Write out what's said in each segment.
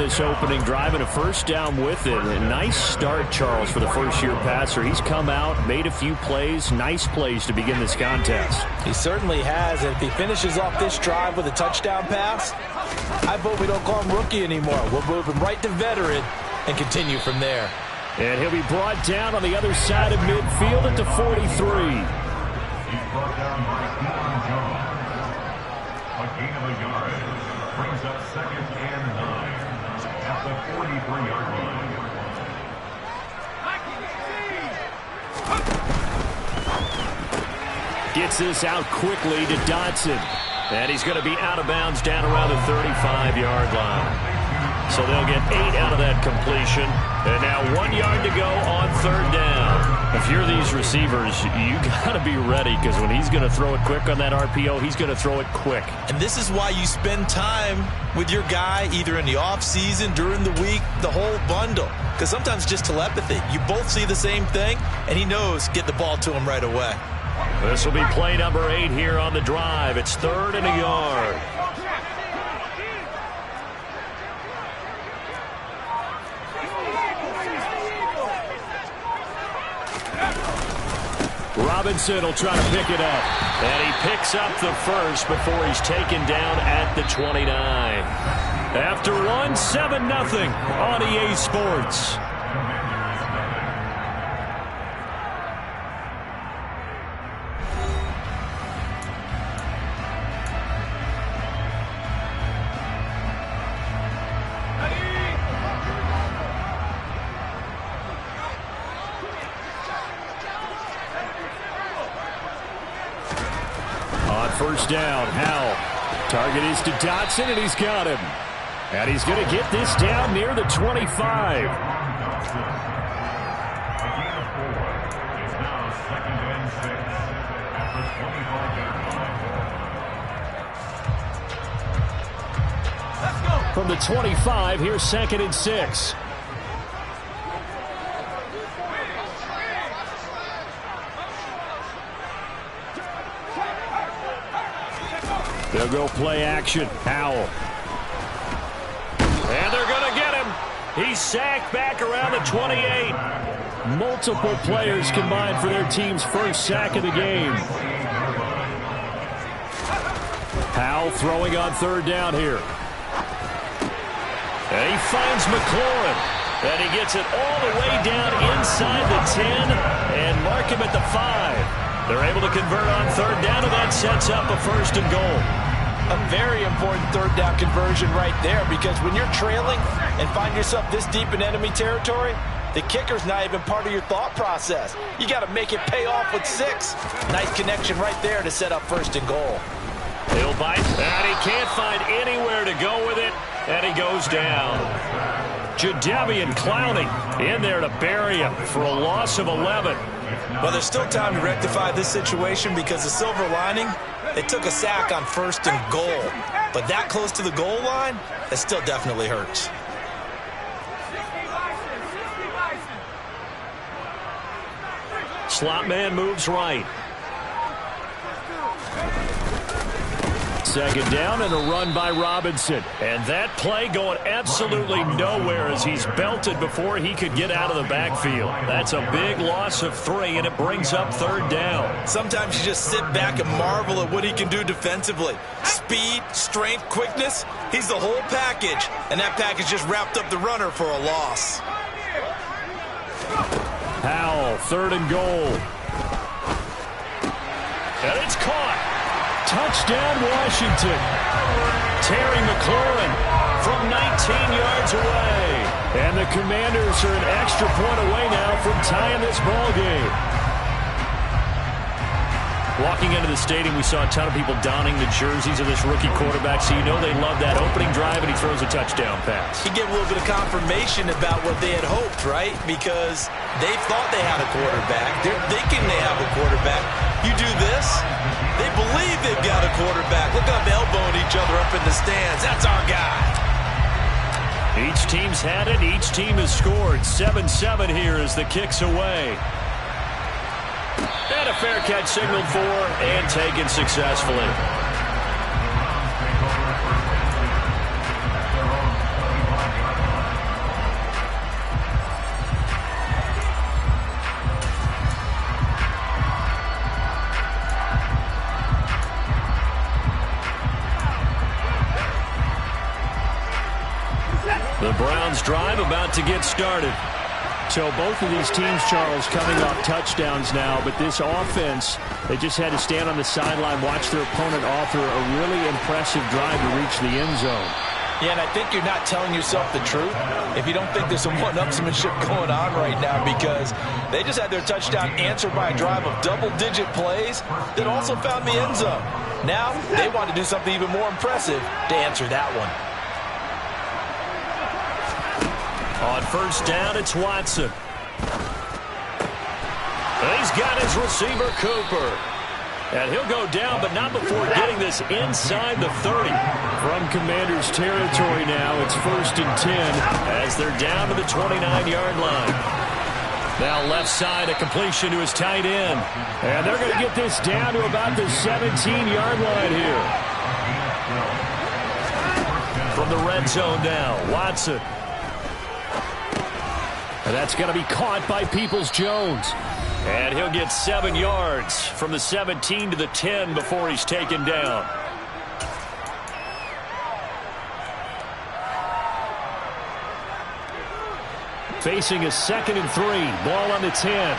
this opening drive and a first down with it. A nice start, Charles, for the first-year passer. He's come out, made a few plays, nice plays to begin this contest. He certainly has. And if he finishes off this drive with a touchdown pass, I vote we don't call him rookie anymore. We'll move him right to veteran and continue from there. And he'll be brought down on the other side of midfield at the 43. He's brought down by Stephen Jones. A gain of a yard. Brings up 2nd and 9 at the 43-yard line. Gets this out quickly to Dotson. And he's going to be out of bounds down around the 35-yard line. So they'll get 8 out of that completion. And now 1 yard to go on 3rd down. If you're these receivers, you got to be ready, because when he's going to throw it quick on that RPO, he's going to throw it quick. And this is why you spend time with your guy either in the offseason, during the week, the whole bundle. Because sometimes just telepathy. You both see the same thing, and he knows get the ball to him right away. This will be play number 8 here on the drive. It's 3rd and a yard. Robinson will try to pick it up. And he picks up the first before he's taken down at the 29. After one, 7-0 on EA Sports. First down, Howell. Target is to Dotson, and he's got him. And he's going to get this down near the 25. From the 25, here's 2nd and 6. They'll go play action. Howell. And they're going to get him. He's sacked back around the 28. Multiple players combined for their team's first sack of the game. Howell throwing on 3rd down here. And he finds McLaurin. And he gets it all the way down inside the 10 and mark him at the 5. They're able to convert on 3rd down, and that sets up a 1st and goal. A very important 3rd down conversion right there, because when you're trailing and find yourself this deep in enemy territory, the kicker's not even part of your thought process. You got to make it pay off with 6. Nice connection right there to set up 1st and goal. He'll bite, and he can't find anywhere to go with it, and he goes down. Jadeveon Clowney in there to bury him for a loss of 11. Well, there's still time to rectify this situation, because the silver lining, they took a sack on 1st and goal. But that close to the goal line, it still definitely hurts. Slot man moves right. 2nd down and a run by Robinson. And that play going absolutely nowhere as he's belted before he could get out of the backfield. That's a big loss of 3, and it brings up 3rd down. Sometimes you just sit back and marvel at what he can do defensively. Speed, strength, quickness, he's the whole package. And that package just wrapped up the runner for a loss. Howell, 3rd and goal. And it's caught. Touchdown, Washington. Terry McLaurin from 19 yards away. And the Commanders are an extra point away now from tying this ball game. Walking into the stadium, we saw a ton of people donning the jerseys of this rookie quarterback, so you know they love that opening drive, and he throws a touchdown pass. You get a little bit of confirmation about what they had hoped, right? Because they thought they had a quarterback. They're thinking they have a quarterback. You do this, they believe they've got a quarterback. Look up, elbowing each other up in the stands. That's our guy. Each team's had it. Each team has scored. 7-7 here as the kick's away. And a fair catch signaled for and taken successfully. The Browns drive about to get started. So both of these teams, Charles, coming off touchdowns now, but this offense, they just had to stand on the sideline, watch their opponent author a really impressive drive to reach the end zone. Yeah, and I think you're not telling yourself the truth if you don't think there's some one-upsmanship going on right now, because they just had their touchdown answered by a drive of double-digit plays that also found the end zone. Now they want to do something even more impressive to answer that one. On first down, it's Watson. He's got his receiver, Cooper. And he'll go down, but not before getting this inside the 30. From Commanders territory now, it's 1st and 10 as they're down to the 29-yard line. Now left side, a completion to his tight end. And they're going to get this down to about the 17-yard line here. From the red zone now, Watson. And that's going to be caught by Peoples-Jones. And he'll get 7 yards from the 17 to the 10 before he's taken down. Facing a 2nd and 3. Ball on the 10.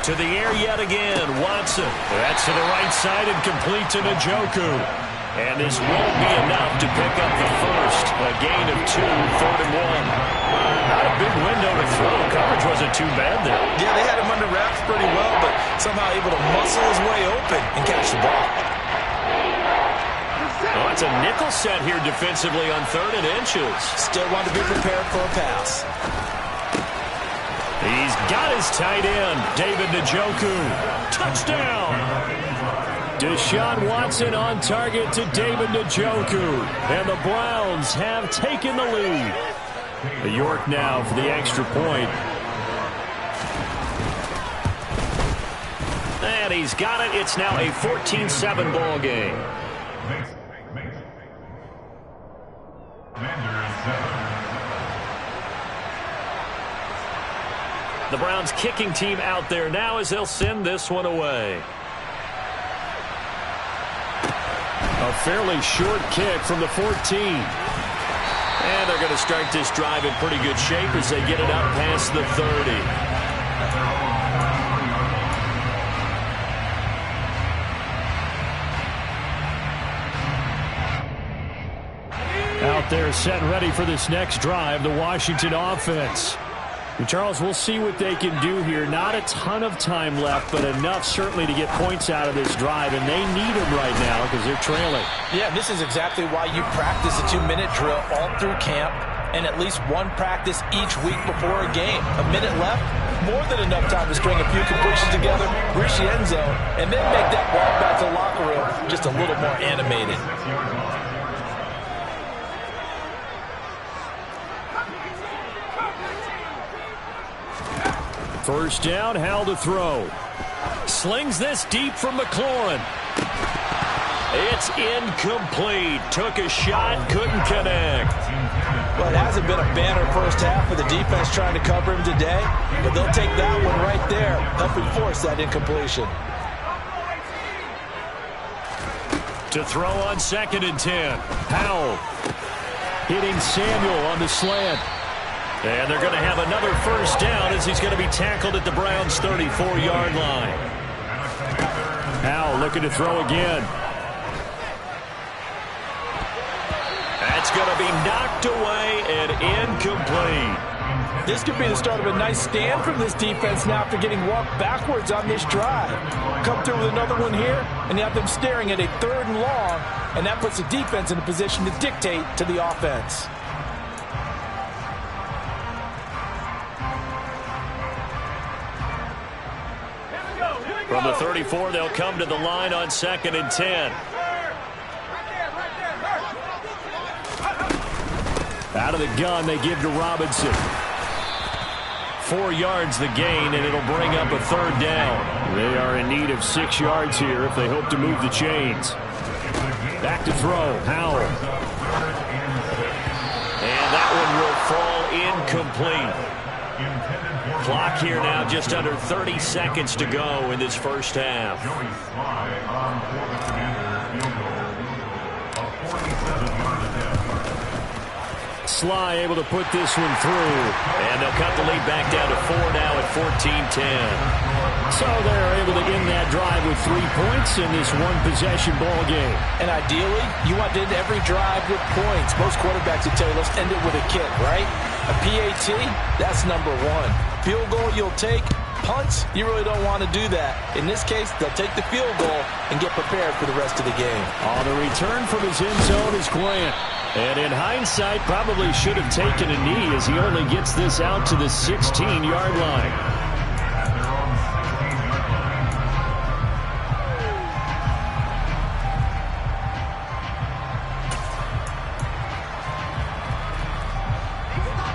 To the air yet again, Watson. That's to the right side and complete to Njoku. And this won't be enough to pick up the first. A gain of 2, 3rd and 1. Not a big window to throw. Coverage wasn't too bad there. Yeah, they had him under wraps pretty well, but somehow able to muscle his way open and catch the ball. Oh, it's a nickel set here defensively on 3rd and inches. Still want to be prepared for a pass. He's got his tight end, David Njoku. Touchdown! Deshaun Watson on target to David Njoku. And the Browns have taken the lead. York now for the extra point. And he's got it. It's now a 14-7 ball game. The Browns kicking team out there now as they'll send this one away. A fairly short kick from the 14. And they're going to start this drive in pretty good shape as they get it up past the 30. Out there set and ready for this next drive, the Washington offense. And Charles, we'll see what they can do here. Not a ton of time left, but enough certainly to get points out of this drive, and they need them right now because they're trailing. Yeah, this is exactly why you practice a 2-minute drill all through camp and at least one practice each week before a game. A minute left, more than enough time to string a few completions together, reach the end zone, and then make that walk back to the locker room just a little more animated. First down, Howell to throw. Slings this deep from McLaurin. It's incomplete. Took a shot, couldn't connect. Well, it hasn't been a banner first half for the defense trying to cover him today, but they'll take that one right there, helping force that incompletion. To throw on 2nd and 10. Howell hitting Samuel on the slant. And they're going to have another first down as he's going to be tackled at the Browns' 34-yard line. Howell looking to throw again. That's going to be knocked away and incomplete. This could be the start of a nice stand from this defense now after getting walked backwards on this drive. Come through with another one here, and you have them staring at a 3rd and long, and that puts the defense in a position to dictate to the offense. From the 34, they'll come to the line on 2nd and 10. Out of the gun, they give to Robinson. 4 yards the gain, and it'll bring up a 3rd down. They are in need of 6 yards here if they hope to move the chains. Back to throw, Howell. And that one will fall incomplete. Clock here now just under 30 seconds to go in this first half. Joey Slye on for the Commanders field goal of 47 yards. Sly able to put this one through. And they'll cut the lead back down to 4 now at 14-10. So they're able to end that drive with 3 points in this one-possession ball game. And ideally, you want to end every drive with points. Most quarterbacks would tell you, let's end it with a kick, right? A PAT, that's number one. Field goal you'll take. Punts, you really don't want to do that. In this case, they'll take the field goal and get prepared for the rest of the game. On the return from his end zone is Grant. And in hindsight, probably should have taken a knee as he only gets this out to the 16-yard line.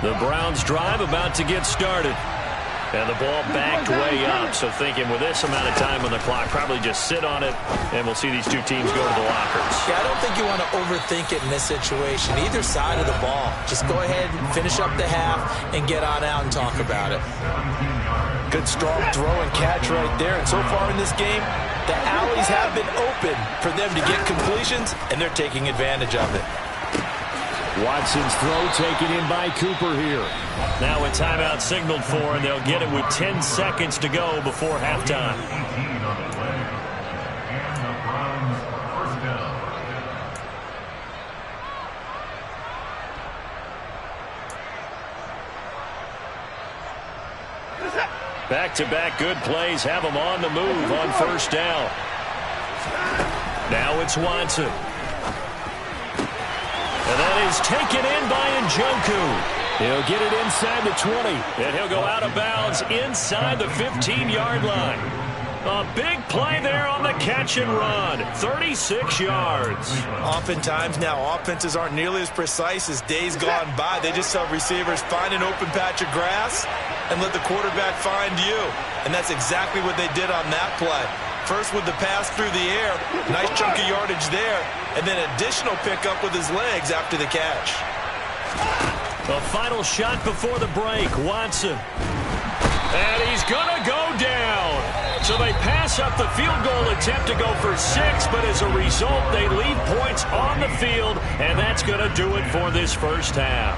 The Browns drive about to get started. And the ball backed way up. So thinking with this amount of time on the clock, probably just sit on it, and we'll see these two teams go to the lockers. Yeah, I don't think you want to overthink it in this situation. Either side of the ball. Just go ahead and finish up the half and get on out and talk about it. Good strong throw and catch right there. And so far in this game, the alleys have been open for them to get completions, and they're taking advantage of it. Watson's throw taken in by Cooper here. Now a timeout signaled for, and they'll get it with 10 seconds to go before halftime. Back-to-back good plays have them on the move on first down. Now it's Watson. And that is taken in by Njoku. He'll get it inside the 20. And he'll go out of bounds inside the 15-yard line. A big play there on the catch and run. 36 yards. Oftentimes now, offenses aren't nearly as precise as days gone by. They just tell receivers, find an open patch of grass and let the quarterback find you. And that's exactly what they did on that play. First with the pass through the air, nice chunk of yardage there, and then additional pickup with his legs after the catch. The final shot before the break, Watson. And he's going to go down. So they pass up the field goal attempt to go for 6, but as a result, they leave points on the field, and that's going to do it for this first half.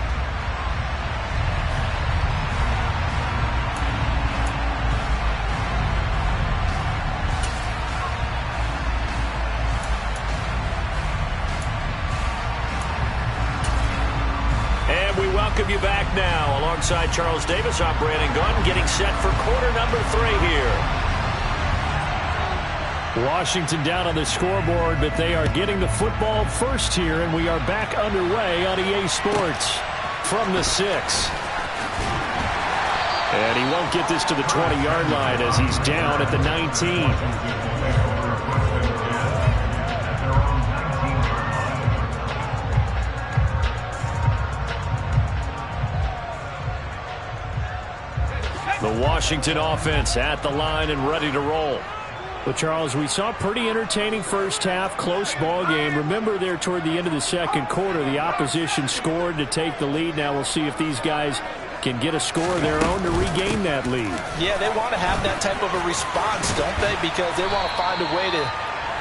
Welcome you back now. Alongside Charles Davis, I'm Brandon Gunn, getting set for quarter number 3 here. Washington down on the scoreboard, but they are getting the football first here, and we are back underway on EA Sports from the 6. And he won't get this to the 20-yard line as he's down at the 19. The Washington offense at the line and ready to roll. But, Charles, we saw a pretty entertaining first half, close ball game. Remember there toward the end of the second quarter, the opposition scored to take the lead. Now we'll see if these guys can get a score of their own to regain that lead. Yeah, they want to have that type of a response, don't they? Because they want to find a way to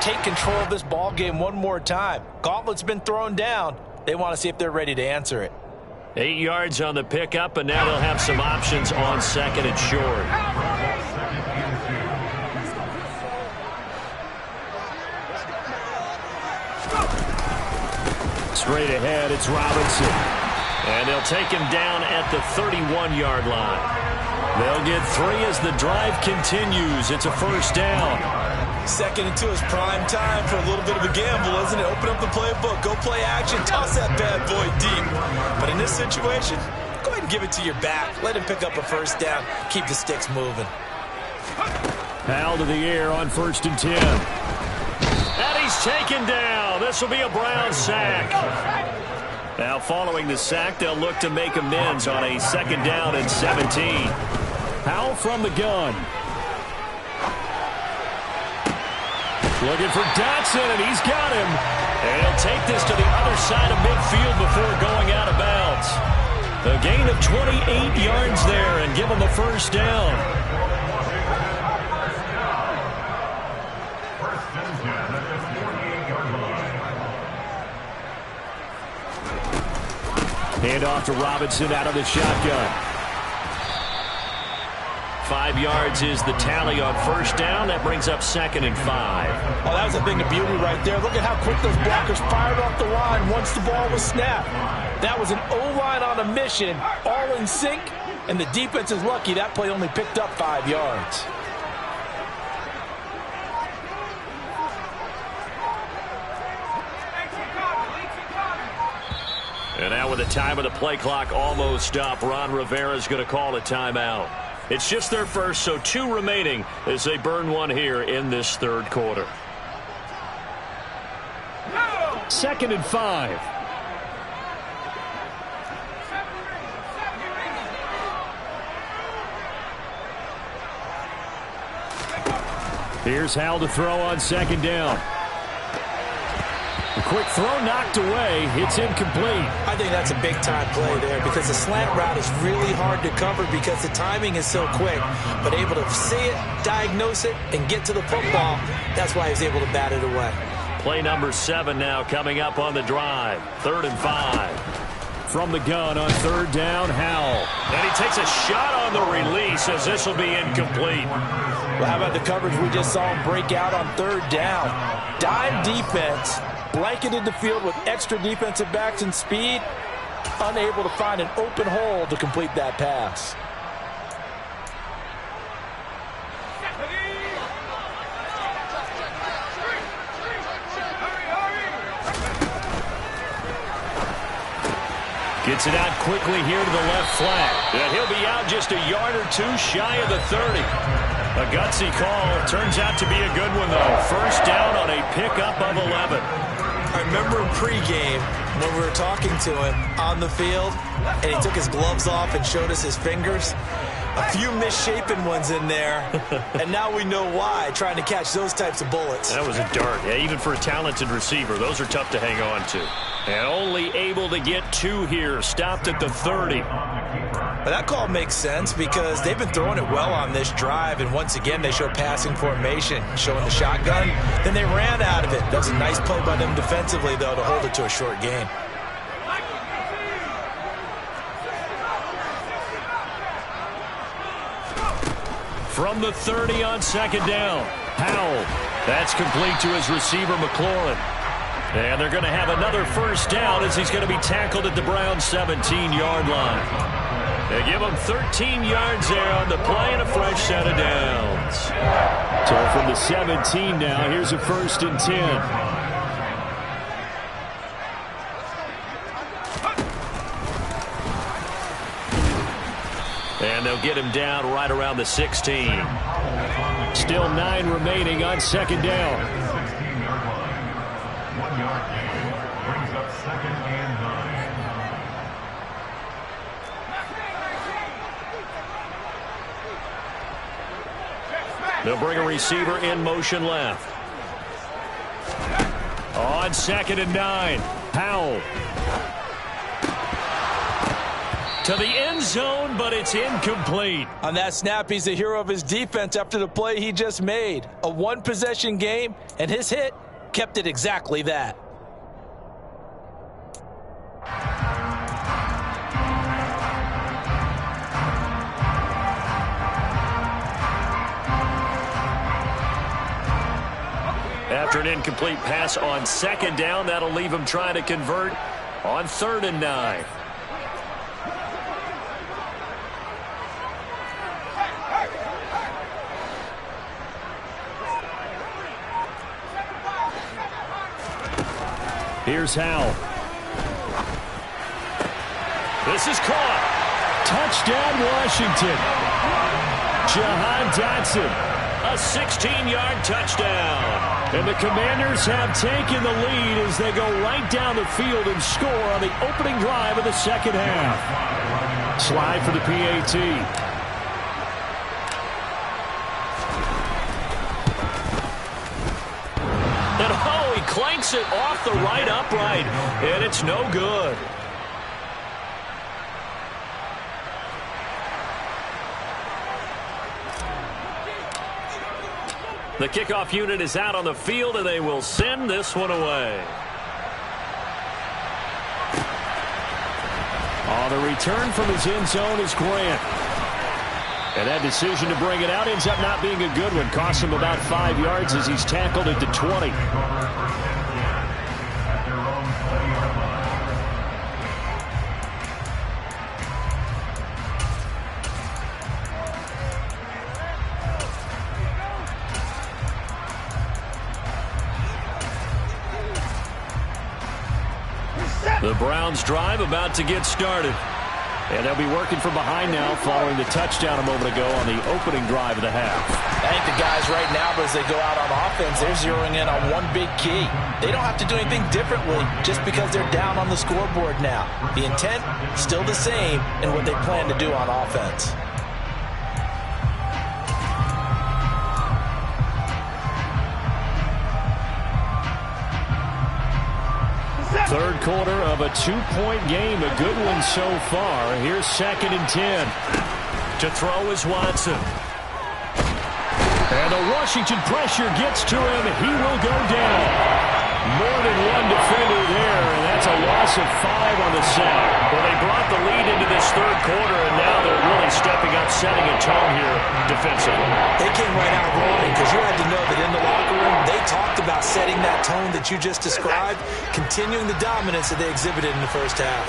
take control of this ball game one more time. Gauntlet's been thrown down. They want to see if they're ready to answer it. 8 yards on the pickup, and now they'll have some options on second and short. Straight ahead, it's Robinson. And they'll take him down at the 31-yard line. They'll get 3 as the drive continues. It's a first down. Second and 2 is prime time for a little bit of a gamble, isn't it? Open up the playbook, go play action, toss that bad boy deep. But in this situation, go ahead and give it to your back. Let him pick up a first down. Keep the sticks moving. Powell to the air on 1st and 10. And he's taken down. This will be a Brown sack. Now following the sack, they'll look to make amends on a 2nd down and 17. Powell from the gun. Looking for Dotson, and he's got him. And he'll take this to the other side of midfield before going out of bounds. A gain of 28 yards there and give him a first down. Hand off to Robinson out of the shotgun. 5 yards is the tally on first down. That brings up 2nd and 5. Oh, that was a thing of beauty right there. Look at how quick those blockers fired off the line once the ball was snapped. That was an O-line on a mission, all in sync, and the defense is lucky that play only picked up 5 yards. And now with the time of the play clock almost up, Ron Rivera is going to call a timeout. It's just their first, so 2 remaining as they burn one here in this third quarter. 2nd and 5. Here's Howell to throw on 2nd down. A quick throw knocked away. It's incomplete. I think that's a big-time play there because the slant route is really hard to cover because the timing is so quick. But able to see it, diagnose it, and get to the football, that's why he was able to bat it away. Play number 7 now coming up on the drive. 3rd and 5. From the gun on 3rd down, Howell. And he takes a shot on the release as this will be incomplete. Well, how about the coverage we just saw him break out on 3rd down? Dime defense. Blanketed the field with extra defensive backs and speed, unable to find an open hole to complete that pass. Gets it out quickly here to the left flat. And he'll be out just a yard or 2 shy of the 30. A gutsy call. Turns out to be a good one, though. First down on a pickup of 11. I remember in pregame when we were talking to him on the field, and he took his gloves off and showed us his fingers. A few misshapen ones in there, and now we know why, trying to catch those types of bullets. That was a dart. Yeah, even for a talented receiver, those are tough to hang on to. And only able to get 2 here. Stopped at the 30. But that call makes sense because they've been throwing it well on this drive, and once again they show passing formation, showing the shotgun. Then they ran out of it. That was a nice play by them defensively, though, to hold it to a short gain. From the 30 on 2nd down, Howell. That's complete to his receiver, McLaurin. And they're going to have another first down as he's going to be tackled at the Browns' 17-yard line. They give him 13 yards there on the play and a fresh set of downs. So from the 17 now, here's a 1st and 10. And they'll get him down right around the 16. Still 9 remaining on 2nd down. 16-yard line. 1 yard gain brings up 2nd and 9. They'll bring a receiver in motion left. On 2nd and 9, Howell. To the end zone, but it's incomplete. On that snap, he's the hero of his defense after the play he just made. A 1-possession game, and his hit kept it exactly that. After an incomplete pass on 2nd down, that'll leave him trying to convert on 3rd and 9. Here's Howell. This is caught. Touchdown, Washington. Jahan Dotson. A 16-yard touchdown. And the Commanders have taken the lead as they go right down the field and score on the opening drive of the 2nd half. Slide for the PAT. And oh, he clanks it off the right upright, and it's no good. The kickoff unit is out on the field, and they will send this one away. the return from his end zone is Grant. And that decision to bring it out ends up not being a good one. Costs him about 5 yards as he's tackled at the 20. The Browns drive about to get started. And they'll be working from behind now following the touchdown a moment ago on the opening drive of the half. I think the guys right now, as they go out on offense, they're zeroing in on one big key. They don't have to do anything differently just because they're down on the scoreboard now. The intent, still the same in what they plan to do on offense. Third quarter of a 2-point game, a good one so far. Here's 2nd and 10. To throw is Watson. And the Washington pressure gets to him. He will go down. More than one defender there, and that's a loss of 5 on the sack. Well, they brought the lead into this third quarter, and now they're really stepping up, setting a tone here defensively. They came right out rolling because you had to know that in the locker room, they talked about setting that tone that you just described, continuing the dominance that they exhibited in the first half.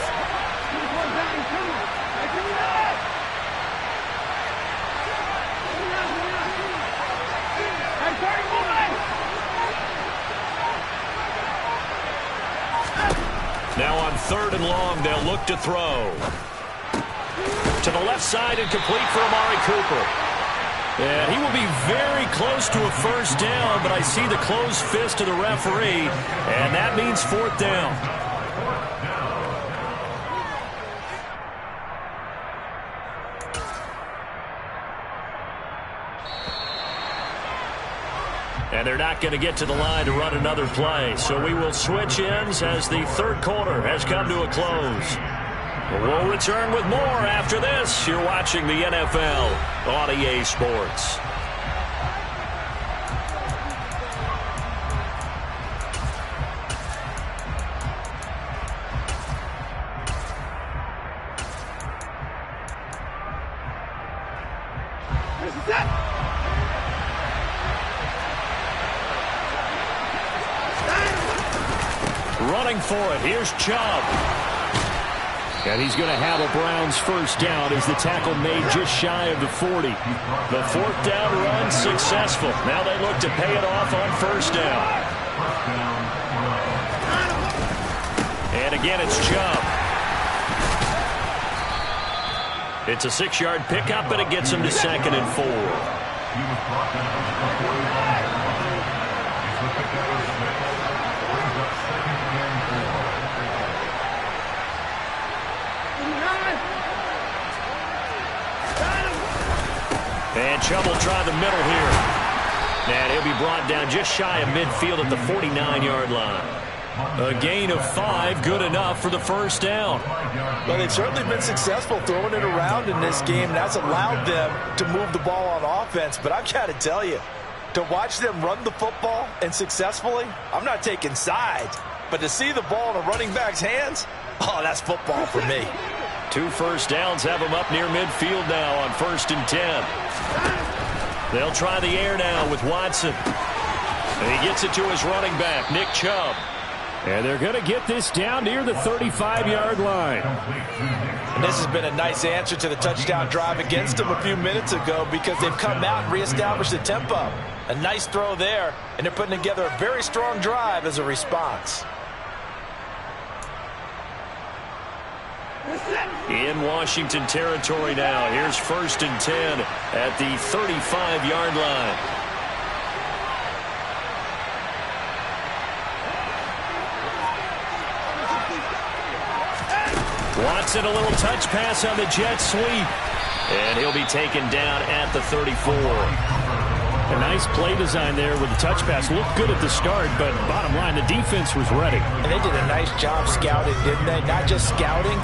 Now on 3rd and long, they'll look to throw. To the left side and complete for Amari Cooper. And he will be very close to a first down, but I see the closed fist of the referee, and that means 4th down. And they're not going to get to the line to run another play. So we will switch ends as the third quarter has come to a close. We'll return with more after this. You're watching the NFL on EA Sports. Running for it. Here's Chubb. And he's going to have a Browns first down as the tackle made just shy of the 40. The 4th down run successful. Now they look to pay it off on first down. And again, it's Chubb. It's a 6-yard pickup, and it gets him to 2nd and 4. And Chubb will try the middle here. And he'll be brought down just shy of midfield at the 49-yard line. A gain of 5, good enough for the first down. Well, they've certainly been successful throwing it around in this game. That's allowed them to move the ball on offense. But I've got to tell you, to watch them run the football and successfully, I'm not taking sides. But to see the ball in a running back's hands, oh, that's football for me. 2 first downs have him up near midfield now on 1st and 10. They'll try the air now with Watson. And he gets it to his running back, Nick Chubb. And they're going to get this down near the 35-yard line. And this has been a nice answer to the touchdown drive against them a few minutes ago because they've come out and reestablished the tempo. A nice throw there, and they're putting together a very strong drive as a response. In Washington territory now. Here's 1st and 10 at the 35-yard line. Watson, a little touch pass on the jet sweep. And he'll be taken down at the 34. A nice play design there with the touch pass. Looked good at the start, but bottom line, the defense was ready. And they did a nice job scouting, didn't they? Not just scouting,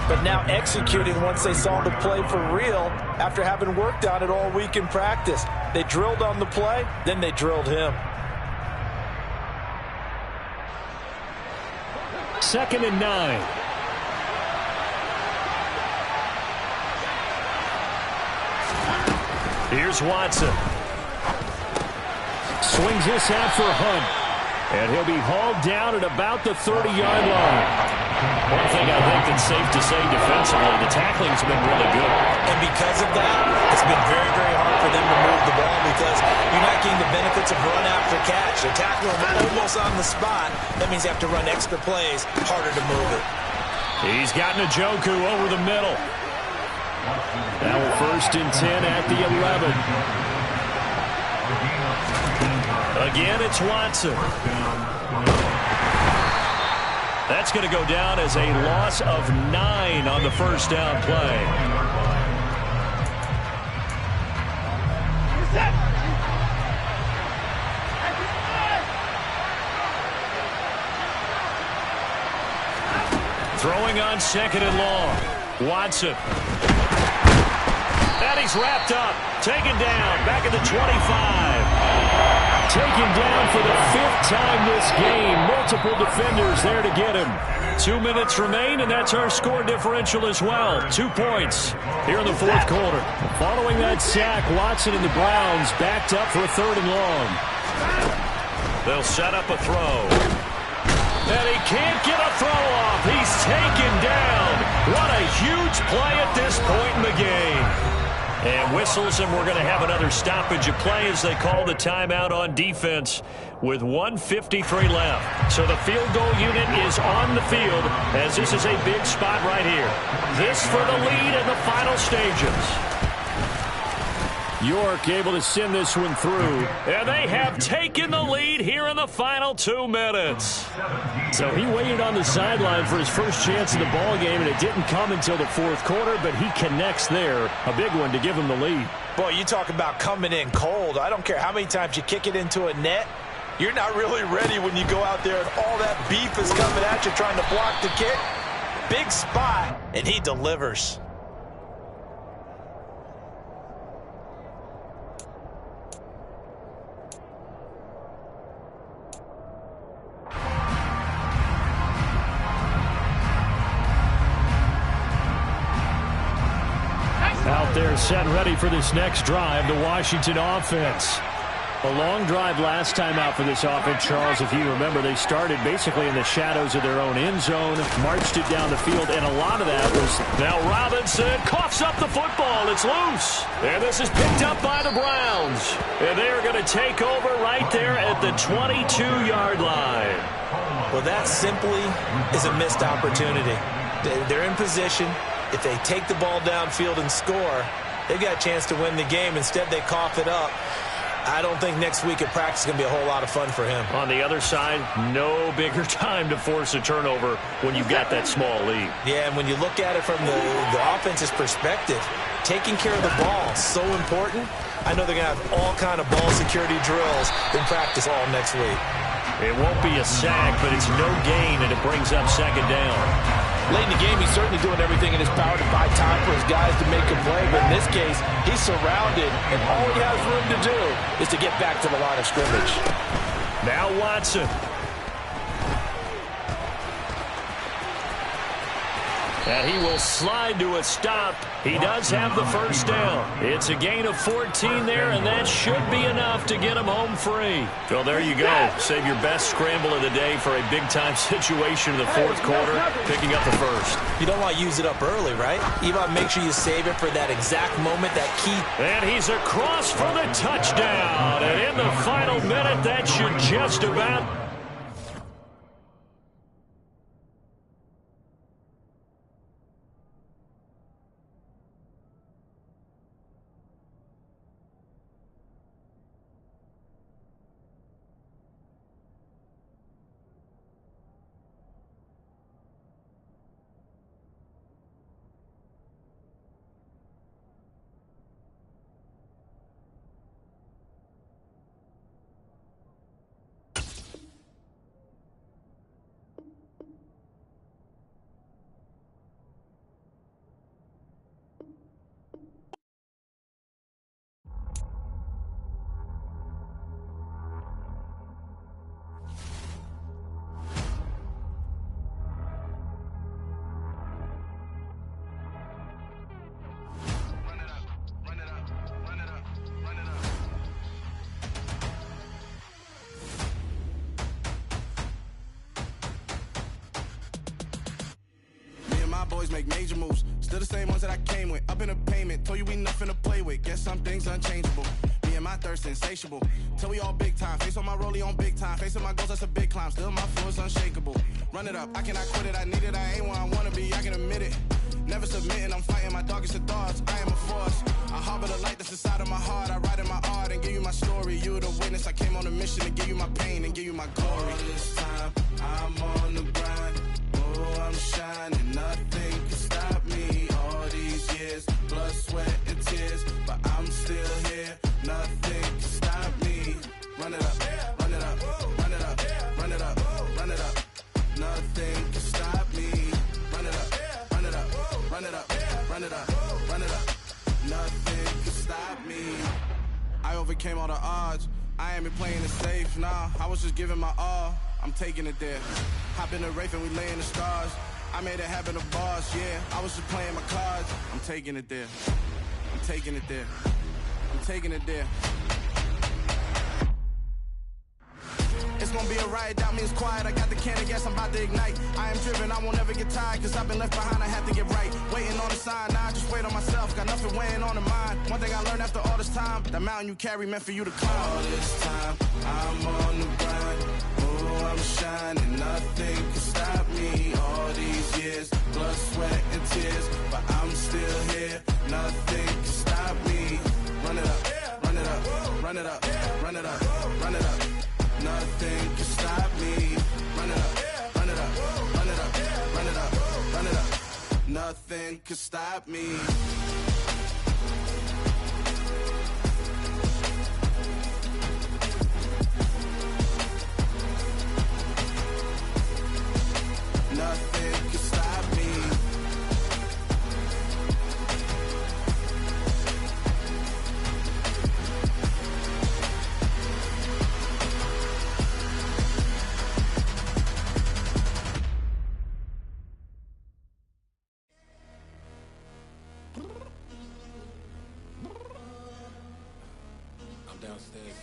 but now executing once they saw the play for real after having worked on it all week in practice. They drilled on the play, then they drilled him. 2nd and 9. Here's Watson. Swings this out for Hunt. And he'll be hauled down at about the 30-yard line. One thing I think that's safe to say defensively, the tackling's been really good. And because of that, it's been very, very hard for them to move the ball because you're not getting the benefits of run after catch. They're tackling them almost on the spot. That means you have to run extra plays, harder to move it. He's got Njoku over the middle. Now 1st and 10 at the 11. Again, it's Watson. That's going to go down as a loss of 9 on the first down play. Throwing on 2nd and long. Watson. And he's wrapped up. Taken down. Back at the 25. Taken down for the 5th time this game. Multiple defenders there to get him. 2 minutes remain, and that's our score differential as well. 2 points here in the 4th quarter. Following that sack, Watson and the Browns backed up for a 3rd and long. They'll set up a throw. And he can't get a throw off. He's taken down. What a huge play at this point in the game. And whistles, and we're going to have another stoppage of play as they call the timeout on defense with 1:53 left. So the field goal unit is on the field as this is a big spot right here. This for the lead in the final stages. York able to send this one through. And they have taken the lead here in the final 2 minutes. So he waited on the sideline for his first chance in the ball game, and it didn't come until the 4th quarter, but he connects there. A big one to give him the lead. Boy, you talk about coming in cold. I don't care how many times you kick it into a net. You're not really ready when you go out there and all that beef is coming at you trying to block the kick. Big spot, and he delivers. Out there set ready for this next drive, the Washington offense. A long drive last time out for this offense, Charles. If you remember, they started basically in the shadows of their own end zone, marched it down the field, and a lot of that was... Now Robinson coughs up the football. It's loose. And this is picked up by the Browns. And they are going to take over right there at the 22-yard line. Well, that simply is a missed opportunity. They're in position. If they take the ball downfield and score, they've got a chance to win the game. Instead, they cough it up. I don't think next week at practice is going to be a whole lot of fun for him. On the other side, no bigger time to force a turnover when you've got that small lead. Yeah, and when you look at it from the offense's perspective, taking care of the ball is so important. I know they're going to have all kind of ball security drills in practice all next week. It won't be a sack, but it's no gain, and it brings up 2nd down. Late in the game, he's certainly doing everything in his power to buy time for his guys to make a play. But in this case, he's surrounded, and all he has room to do is to get back to the line of scrimmage. Now Watson. And he will slide to a stop. He does have the first down. It's a gain of 14 there, and that should be enough to get him home free. Well, there you go. Save your best scramble of the day for a big-time situation in the 4th quarter, picking up the first. You don't want to use it up early, right? You want to make sure you save it for that exact moment, that key. And he's across for the touchdown. And in the final minute, that should just about... boys make major moves. Still the same ones that I came with. Up in the payment, told you we nothing to play with. Guess some things unchangeable. Me and my thirst insatiable. Till we all big time. Face on my rollie on big time. Facing my goals, that's a big climb. Still my flow is unshakable. Run it up, I cannot quit it. I need it, I ain't where I wanna be, I can admit it. Never submitting, I'm fighting my darkest of thoughts. I am a force. I harbor the light that's inside of my heart. I write in my art and give you my story. You the witness, I came on a mission to give you my pain and give you my glory. All this time, I'm on the grind. Oh, I'm shining, nothing can stop me. All these years, blood, sweat, and tears, but I'm still here. Nothing can stop me. Run it up, run it up, run it up, run it up, run it up. Nothing can stop me. Run it up, run it up, run it up, run it up, run it up. Nothing can stop me. I overcame all the odds. I ain't been playing it safe, nah. I was just giving my all. I'm taking it there. Hop in the Wraith and we lay in the stars. I made it happen to boss, yeah. I was just playing my cards. I'm taking it there. I'm taking it there. I'm taking it there. It's gonna be a riot, doubt me it's quiet. I got the can of gas, I'm about to ignite. I am driven, I won't ever get tired, cause I've been left behind, I have to get right. Waiting on the sign, now I just wait on myself. Got nothing weighing on the mind. One thing I learned after all this time, the mountain you carry meant for you to climb. All this time, I'm on the grind. Oh, I'm shining, nothing can stop me. All these years, blood, sweat, and tears, but I'm still here. Nothing can stop me. Run it up, run it up, run it up, run it up, run it up. Nothing can stop me. Run it up, run it up, run it up, run it up, run it up. Nothing can stop me. Nothing can stop me. I'm downstairs.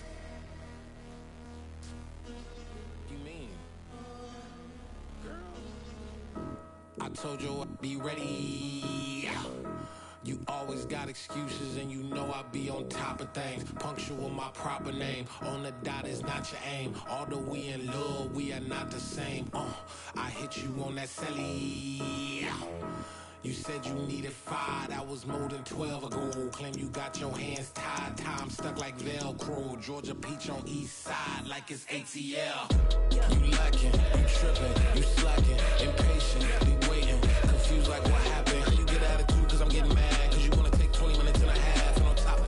You mean? Girl, I told you I'd be ready. You always got excuses and you know I be on top of things. Punctual my proper name. On the dot is not your aim. Although we in love, we are not the same. I hit you on that celly. You said you needed 5, that was more than 12 ago. Claim you got your hands tied, time stuck like Velcro. Georgia Peach on east side like it's ATL. You lacking, you tripping, you slacking, impatient, be waiting, confused like what happened. You get attitude cause I'm getting mad, cause you wanna take 20 minutes and a half. And on top of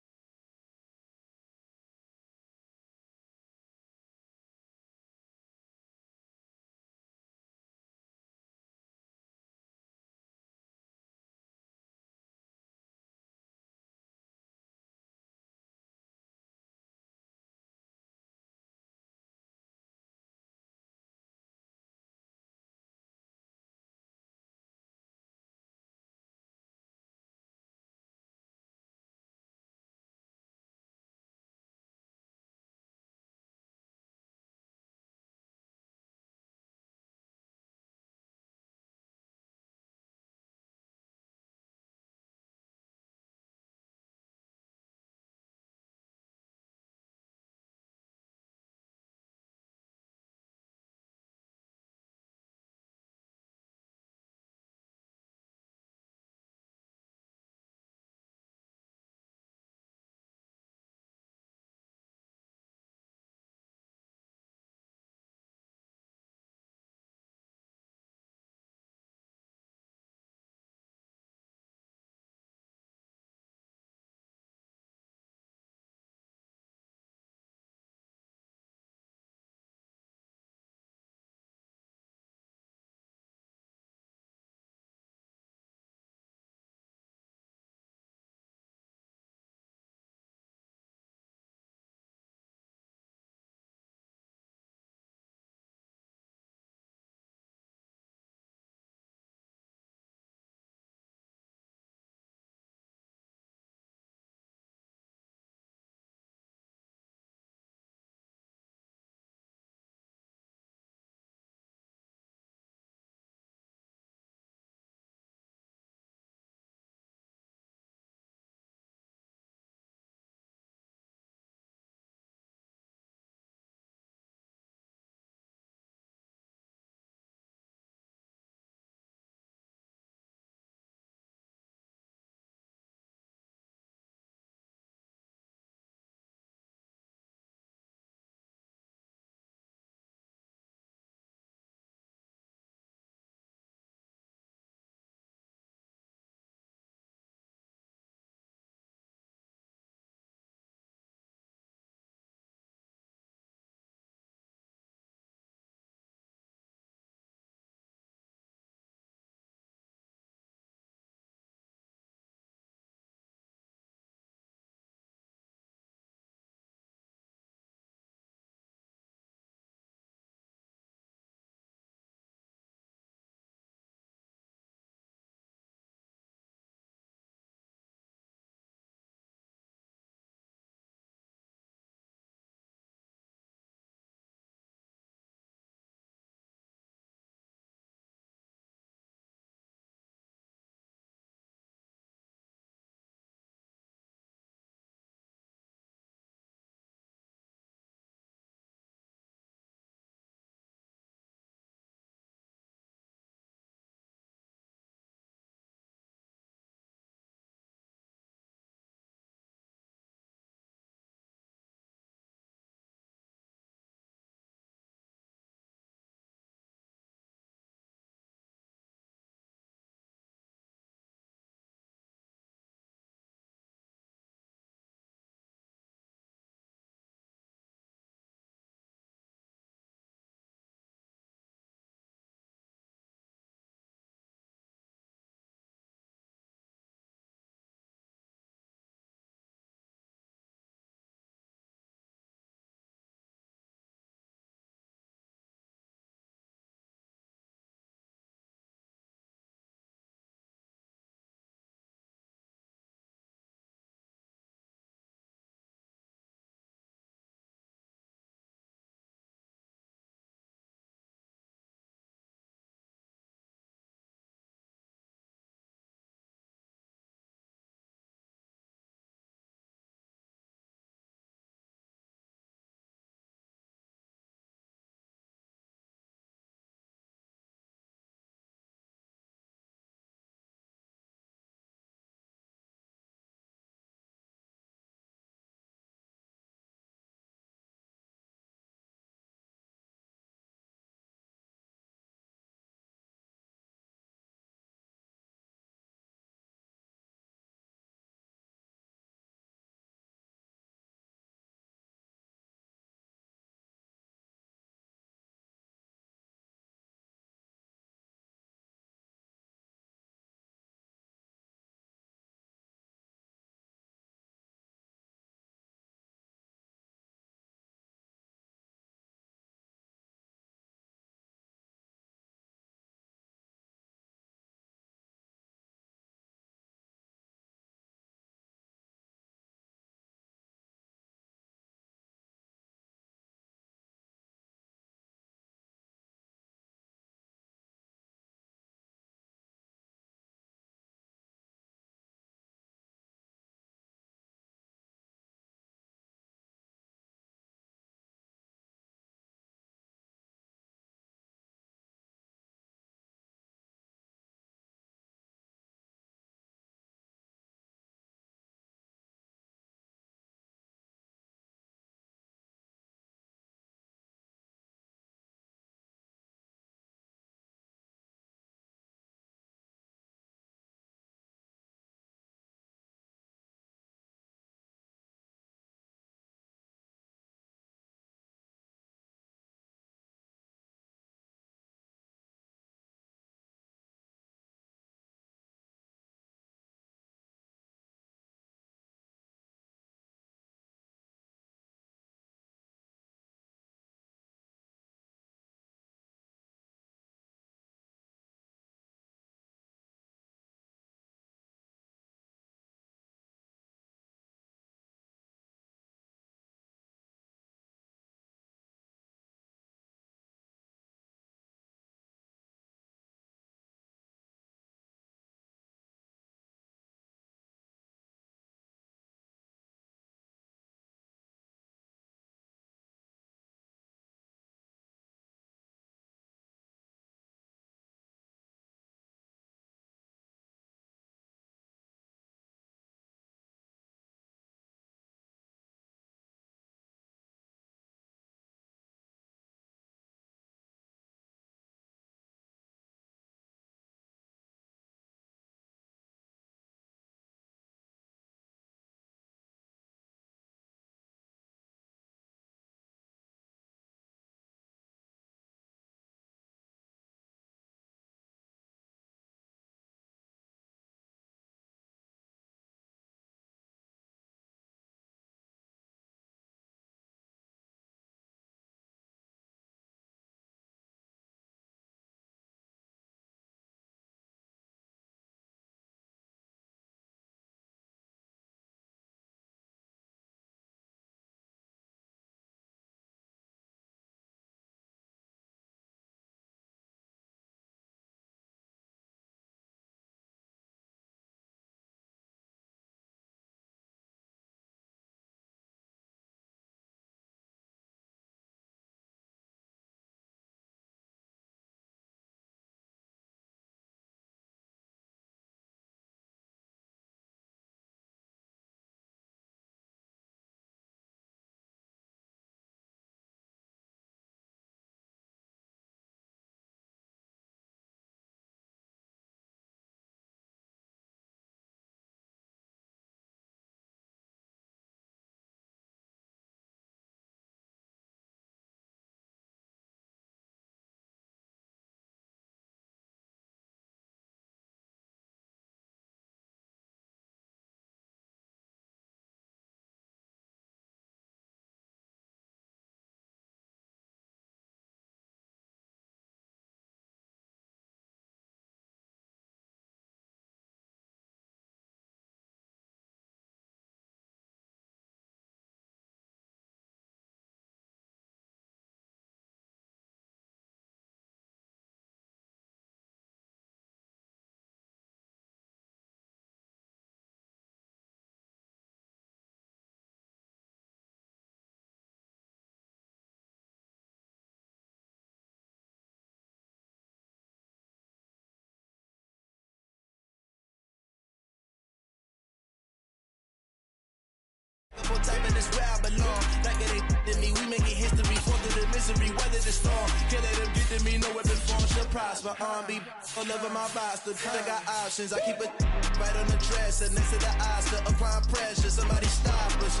top and it's where I belong. Like it ain't to me, we making history. Fall through the misery, weather the storm. Can't let them get to me, no weapon form shall prosper. Be all over my box, the I got options. I keep it right on the dresser, next to the Oscar. Applying pressure, somebody stop us.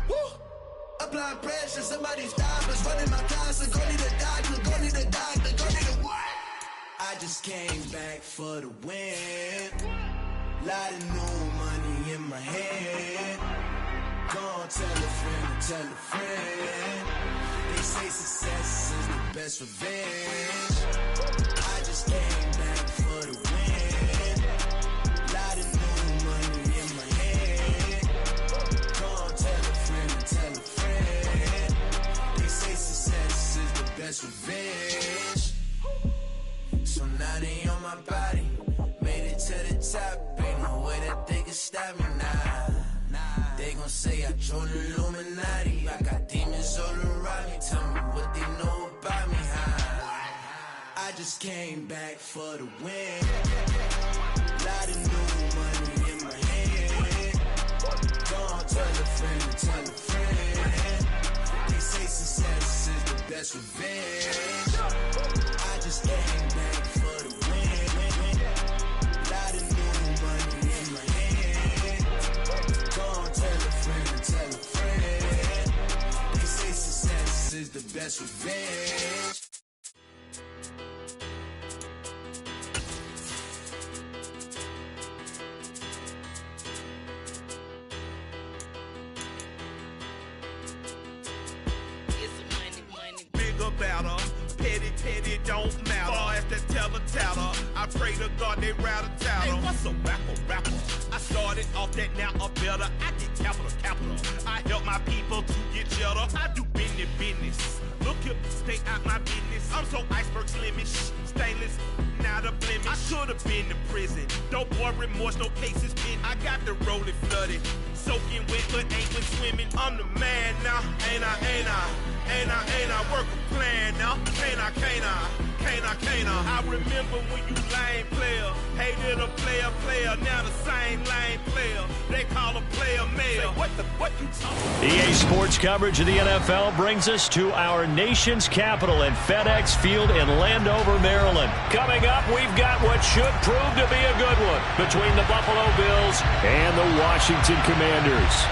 Woo! Applying pressure, somebody stop us. Running my closet, go need a doctor, go need a doctor, go need a what? I just came back for the win. Lot of new money in my head. Go tell a friend, tell a friend. They say success is the best revenge. I just came back for the win. Lot of new money in my head. Go tell a friend, tell a friend. They say success is the best revenge. So now they on my body. Made it to the top. Ain't no way that they can stop me now. They gon' say I joined the Illuminati. I got demons all around me. Tell me what they know about me, huh? I just came back for the win. Lot of new money in my head. Don't tell a friend, tell a friend. They say success is the best revenge. I just came back for the win. Lot of new money in my head. Don't tell a friend, tell a friend. They say success is the best revenge. Better, petty, don't matter. Far as that teller, I pray to God they rather tattle. Hey, what's a rapper? I started off that, now a better. I get capital. I help my people to get cheddar. I do business. Look here, stay out my business. I'm so iceberg slimish, stainless, not a blemish. I should've been in prison. No boy remorse, no cases pinned. I got the rolling flooded, soaking wet, but ain't been swimming. I'm the man now, ain't I work a plan now, can't I? I remember when you lame player, hated a player, now the same lame player, they call a player mayor. What you talking? EA Sports coverage of the NFL brings us to our nation's capital in FedEx Field in Landover, Maryland. Coming up, we've got what should prove to be a good one between the Buffalo Bills and the Washington Commanders.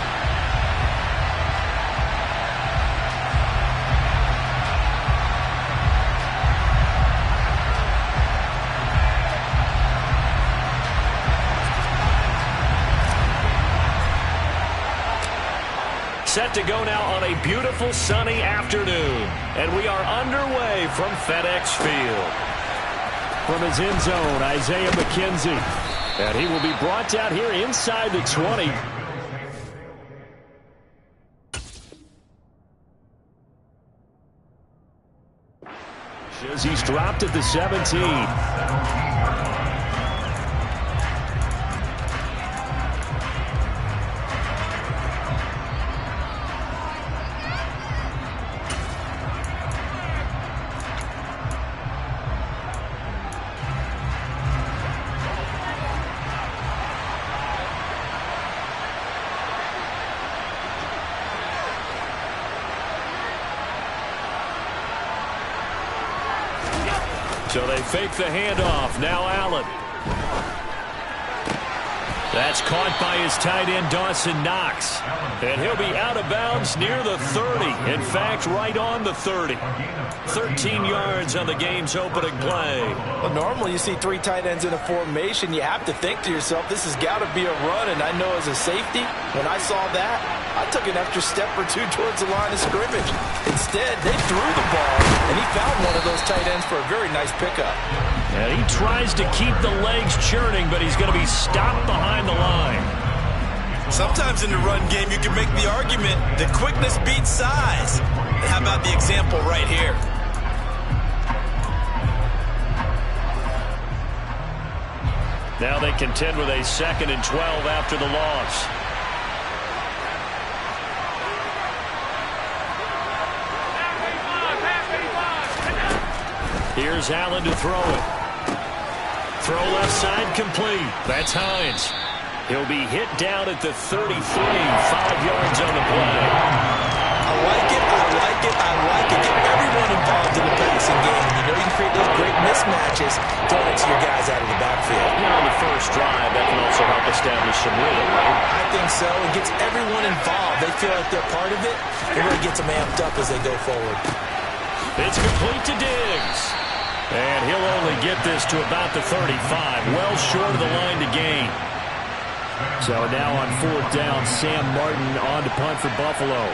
Set to go now on a beautiful sunny afternoon. And we are underway from FedEx Field. From his end zone, Isaiah McKenzie. And he will be brought down here inside the 20. He's dropped at the 17. So they fake the handoff. Now Allen. That's caught by his tight end, Dawson Knox. And he'll be out of bounds near the 30. In fact, right on the 30. 13 yards on the game's opening play. Well, normally you see three tight ends in a formation. You have to think to yourself, this has got to be a run. And I know as a safety, when I saw that, I took an extra step or two towards the line of scrimmage. Instead, they threw the ball, and he found one of those tight ends for a very nice pickup. And he tries to keep the legs churning, but he's going to be stopped behind the line. Sometimes in the run game, you can make the argument that quickness beats size. And how about the example right here? Now they contend with a 2nd and 12 after the loss. Here's Allen to throw it. Throw left side complete. That's Hines. He'll be hit down at the 33, 5 yards on the play. I like it. Get everyone involved in the passing game. You know you can create those great mismatches throwing it to your guys out of the backfield. On the first drive, that can also help establish some rhythm, right? I think so. It gets everyone involved. They feel like they're part of it. It really gets them amped up as they go forward. It's complete to Diggs. And he'll only get this to about the 35, well short of the line to gain. So now on 4th down, Sam Martin on to punt for Buffalo.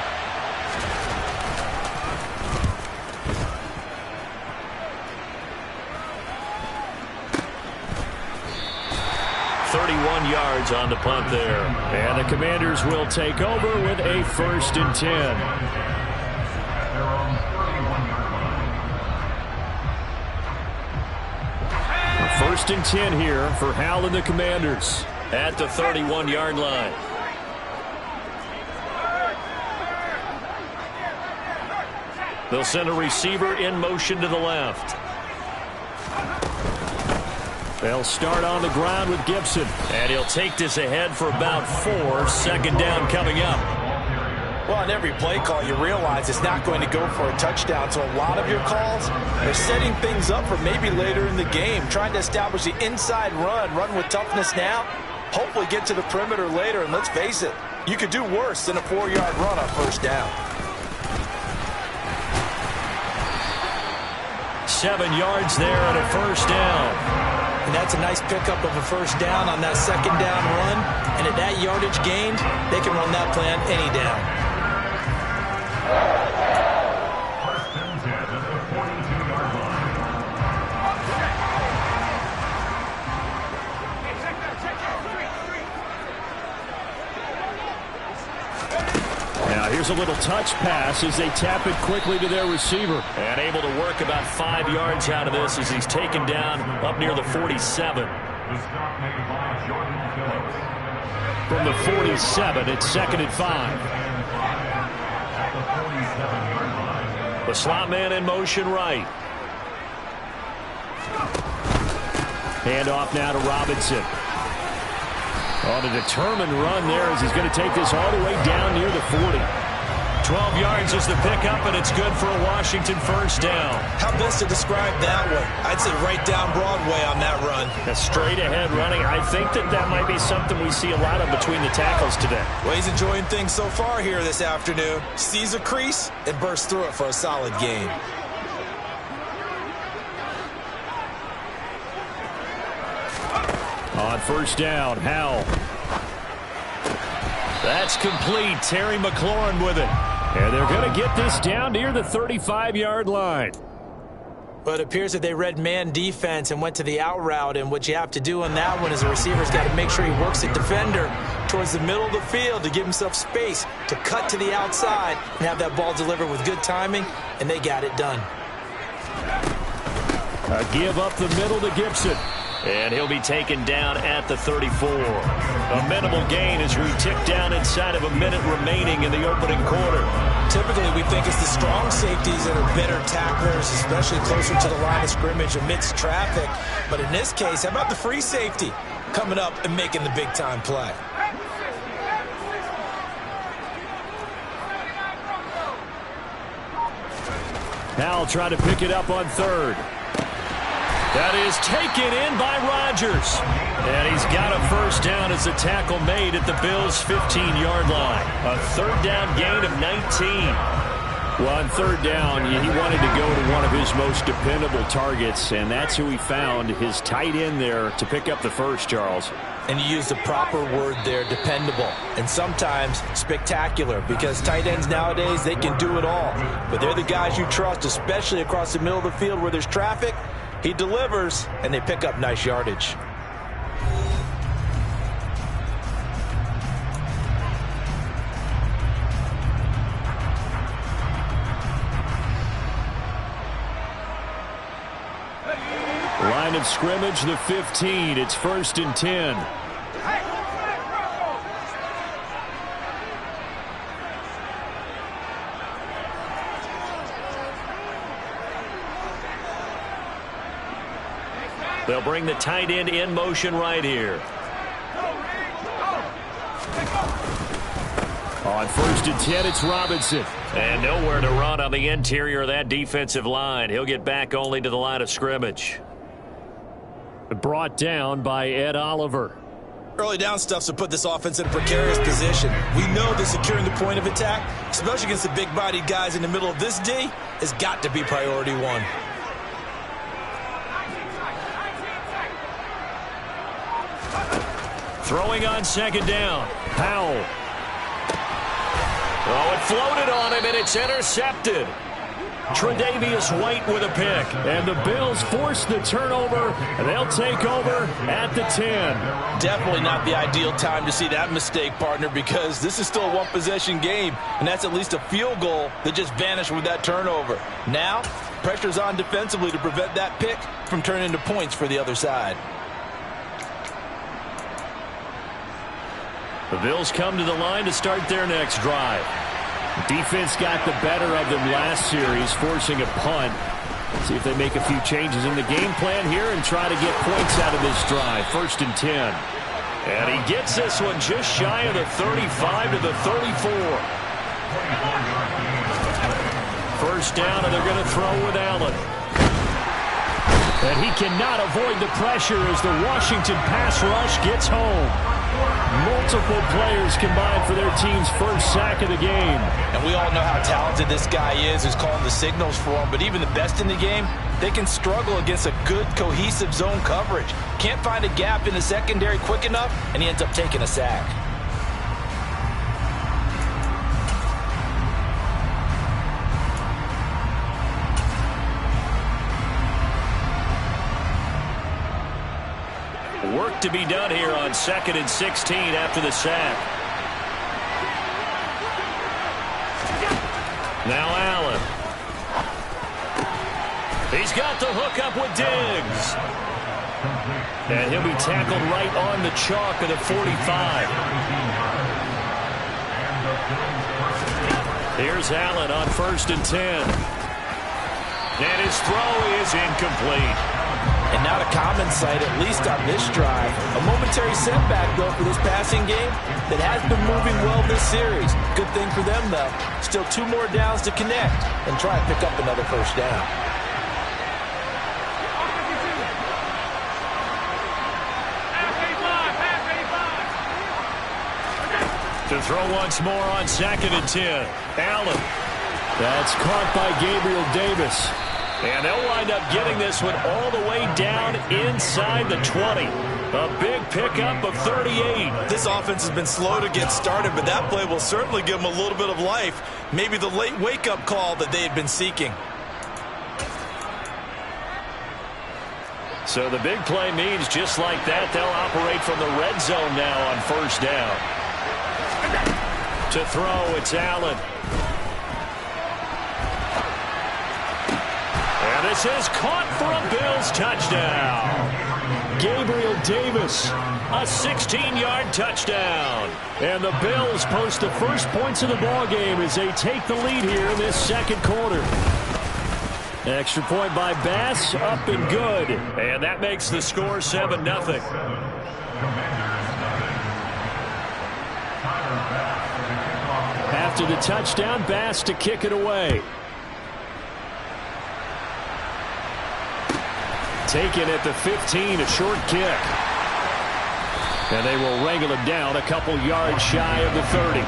Yards on the punt there. And the Commanders will take over with a 1st and 10. First and 10 here for Hal and the Commanders. At the 31-yard line. They'll send a receiver in motion to the left. They'll start on the ground with Gibson. And he'll take this ahead for about 4. 2nd down coming up. Well, on every play call, you realize it's not going to go for a touchdown. So a lot of your calls are setting things up for maybe later in the game, trying to establish the inside run with toughness now, hopefully get to the perimeter later. And let's face it, you could do worse than a 4-yard run on 1st down. 7 yards there and a 1st down. And that's a nice pickup of a 1st down on that 2nd down run. And at that yardage gained, they can run that plan any down. First and 10 at the 42-yard line. Now here's a little touch pass as they tap it quickly to their receiver. And able to work about 5 yards out of this as he's taken down up near the 47. The stop made by Jordan Phillips. From the 47, it's 2nd and 5. At the 47-yard line. The slot man in motion right. Hand off now to Robinson. On a determined run there as he's going to take this all the way down near the 40. 12 yards is the pickup, and it's good for a Washington 1st down. How best to describe that one? I'd say right down Broadway on that run. A straight-ahead running. I think that might be something we see a lot of between the tackles today. Well, he's enjoying things so far here this afternoon. Sees a crease and bursts through it for a solid gain. On 1st down, Howell. That's complete. Terry McLaurin with it. And they're going to get this down near the 35-yard line. But it appears that they read man defense and went to the out route. And what you have to do on that one is the receiver's got to make sure he works the defender towards the middle of the field to give himself space to cut to the outside and have that ball delivered with good timing. And they got it done. A give up the middle to Gibson. And he'll be taken down at the 34. A minimal gain as we tick down inside of a minute remaining in the opening quarter. Typically, we think it's the strong safeties that are better tacklers, especially closer to the line of scrimmage amidst traffic. But in this case, how about the free safety coming up and making the big-time play? Howell trying to pick it up on 3rd. That is taken in by Rodgers. And he's got a 1st down as the tackle made at the Bills' 15-yard line. A 3rd down gain of 19. Well, on 3rd down, he wanted to go to one of his most dependable targets, and that's who he found, his tight end there, to pick up the 1st, Charles. And you use the proper word there, dependable. And sometimes spectacular, because tight ends nowadays, they can do it all. But they're the guys you trust, especially across the middle of the field where there's traffic. He delivers, and they pick up nice yardage. Line of scrimmage, the 15. It's 1st and 10. They'll bring the tight end in motion right here. On 1st and 10, it's Robinson. And nowhere to run on the interior of that defensive line. He'll get back only to the line of scrimmage. Brought down by Ed Oliver. Early down stuff to put this offense in a precarious position. We know that securing the point of attack, especially against the big-bodied guys in the middle of this D, has got to be priority one. Throwing on 2nd down. Powell. Oh, it floated on him, and it's intercepted. Tre'Davious White with a pick. And the Bills force the turnover, and they'll take over at the 10. Definitely not the ideal time to see that mistake, partner, because this is still a one-possession game, and that's at least a field goal that just vanished with that turnover. Now, pressure's on defensively to prevent that pick from turning into points for the other side. The Bills come to the line to start their next drive. Defense got the better of them last series, forcing a punt. See if they make a few changes in the game plan here and try to get points out of this drive. 1st and 10. And he gets this one just shy of the 35 to the 34. 1st down, and they're going to throw with Allen. And he cannot avoid the pressure as the Washington pass rush gets home. Multiple players combined for their team's first sack of the game. And we all know how talented this guy is who's calling the signals for him, but even the best in the game, they can struggle against a good, cohesive zone coverage. Can't find a gap in the secondary quick enough, and he ends up taking a sack. Work to be done here on 2nd and 16 after the sack. Now Allen. He's got the hook up with Diggs. And he'll be tackled right on the chalk of the 45. Here's Allen on 1st and 10. And his throw is incomplete. And now to common sight, at least on this drive. A momentary setback, though, for this passing game that has been moving well this series. Good thing for them, though. Still 2 more downs to connect and try and pick up another 1st down. To throw once more on 2nd and 10. Allen. That's caught by Gabriel Davis. And they'll wind up getting this one all the way down inside the 20. A big pickup of 38. This offense has been slow to get started, but that play will certainly give them a little bit of life. Maybe the late wake-up call that they had been seeking. So the big play means just like that, they'll operate from the red zone now on 1st down. To throw, it's Allen. And this is caught for a Bills touchdown. Gabriel Davis. A 16-yard touchdown. And the Bills post the first points of the ballgame as they take the lead here in this 2nd quarter. Extra point by Bass, up and good. And that makes the score 7-0. After the touchdown, Bass to kick it away. Taken at the 15, a short kick. And they will wrangle him down a couple yards shy of the 30.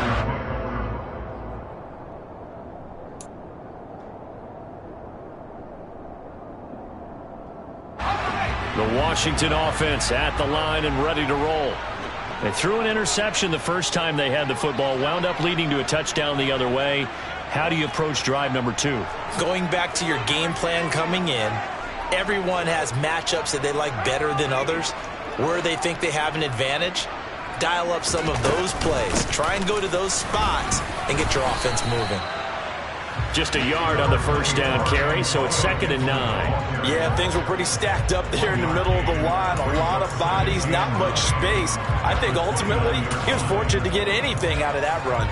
The Washington offense at the line and ready to roll. They threw an interception the first time they had the football, wound up leading to a touchdown the other way. How do you approach drive number 2? Going back to your game plan coming in, everyone has matchups that they like better than others. Where they think they have an advantage, dial up some of those plays. Try and go to those spots and get your offense moving. Just a yard on the 1st down carry, so it's 2nd and 9. Yeah, things were pretty stacked up there in the middle of the line. A lot of bodies, not much space. I think ultimately he was fortunate to get anything out of that run.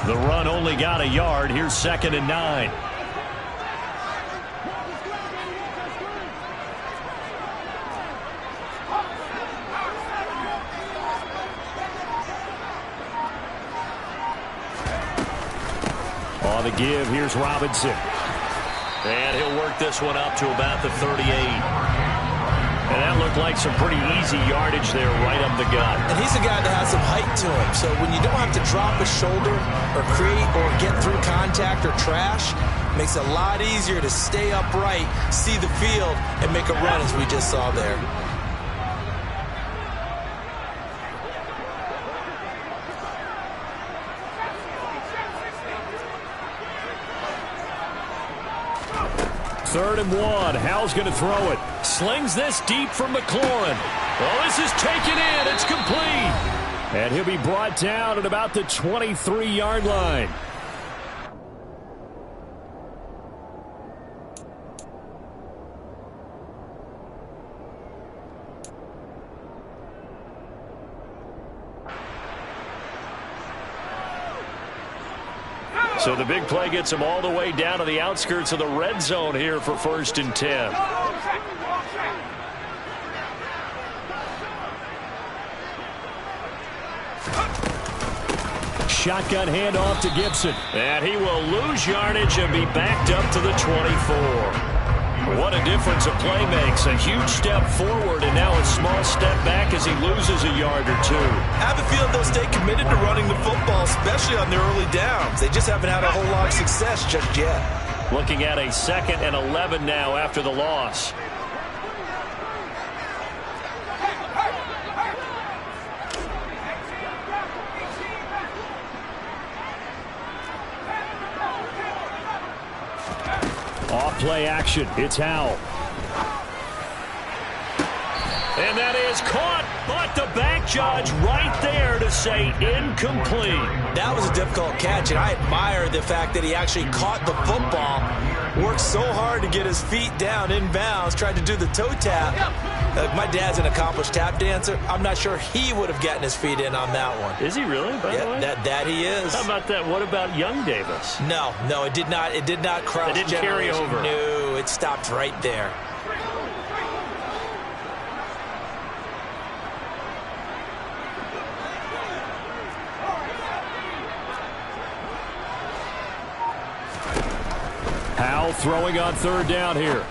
The run only got a yard. Here's 2nd and 9. On the give, here's Robinson. And he'll work this one up to about the 38. And that looked like some pretty easy yardage there right up the gut. And he's a guy that has some height to him. So when you don't have to drop a shoulder or create or get through contact or trash, it makes it a lot easier to stay upright, see the field, and make a run as we just saw there. Third and 1. Howell's going to throw it. Slings this deep from McLaurin. Well, this is taken in. It's complete. And he'll be brought down at about the 23-yard line. So the big play gets him all the way down to the outskirts of the red zone here for 1st and 10. Shotgun handoff to Gibson. And he will lose yardage and be backed up to the 24. What a difference a play makes. A huge step forward and now a small step back as he loses a yard or two. I have a feeling they'll stay committed to running the football, especially on their early downs. They just haven't had a whole lot of success just yet. Looking at a 2nd and 11 now after the loss. Off-play action. It's Howell. And that is caught, but the back judge right there to say incomplete. That was a difficult catch, and I admire the fact that he actually caught the football, worked so hard to get his feet down inbounds, tried to do the toe tap. My dad's an accomplished tap dancer. I'm not sure he would have gotten his feet in on that one. Is he really, by the way? That he is. How about that? What about young Davis? No, it did not. It did not cross. It didn't carry over. No, it stopped right there. Howell throwing on 3rd down here.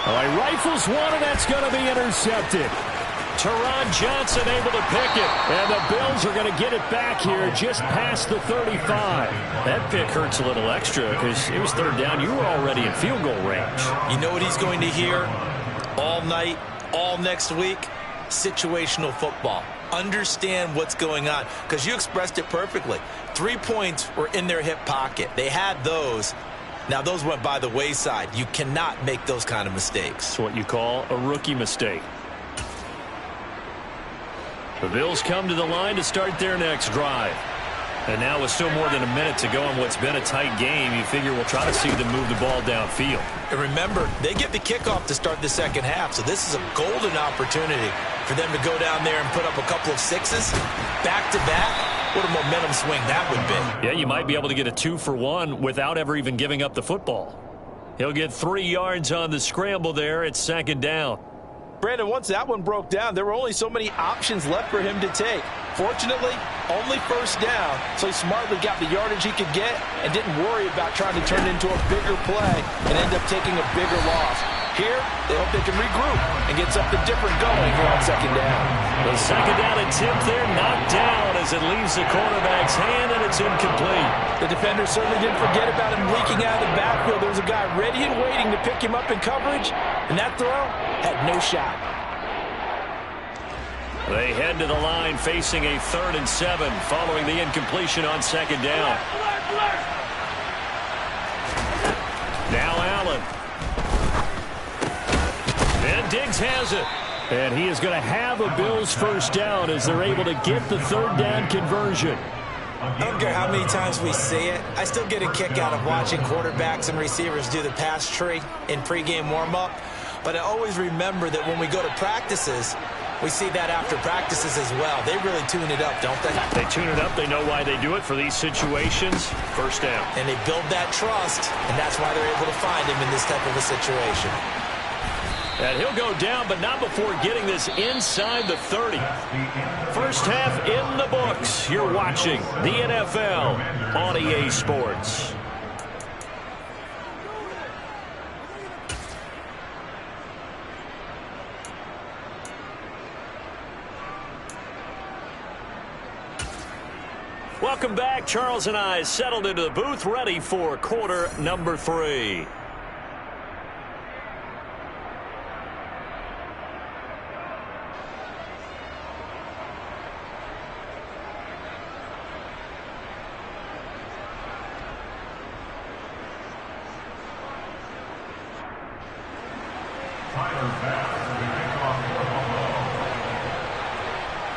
He rifles one, and that's going to be intercepted. Teron Johnson able to pick it. And the Bills are going to get it back here just past the 35. That pick hurts a little extra because it was 3rd down. You were already in field goal range. You know what he's going to hear all night, all next week? Situational football. Understand what's going on, because you expressed it perfectly. 3 points were in their hip pocket. They had those. Now, those went by the wayside. You cannot make those kind of mistakes. It's what you call a rookie mistake. The Bills come to the line to start their next drive. And now with still more than a minute to go in what's been a tight game, you figure we'll try to see them move the ball downfield. And remember, they get the kickoff to start the second half, so this is a golden opportunity for them to go down there and put up a couple of sixes back-to-back. What a momentum swing that would be. Yeah, you might be able to get a 2-for-1 without ever even giving up the football. He'll get 3 yards on the scramble there. It's 2nd down. Brandon, once that one broke down, there were only so many options left for him to take. Fortunately, only 1st down, so he smartly got the yardage he could get and didn't worry about trying to turn it into a bigger play and end up taking a bigger loss. Here, they hope they can regroup and get something different going here on 2nd down. The 2nd down attempt there knocked down as it leaves the quarterback's hand, and it's incomplete. The defender certainly didn't forget about him leaking out of the backfield. There was a guy ready and waiting to pick him up in coverage, and that throw had no shot. They head to the line facing a 3rd and 7 following the incompletion on 2nd down. Now Allen. And Diggs has it. And he is going to have a Bills 1st down as they're able to get the 3rd down conversion. I don't care how many times we see it. I still get a kick out of watching quarterbacks and receivers do the pass tree in pregame warm-up. But I always remember that when we go to practices, we see that after practices as well. They really tune it up, don't they? They tune it up. They know why they do it for these situations. 1st down. And they build that trust, and that's why they're able to find him in this type of a situation. And he'll go down, but not before getting this inside the 30. First half in the books. You're watching the NFL on EA Sports. Welcome back. Charles and I settled into the booth, ready for quarter number 3.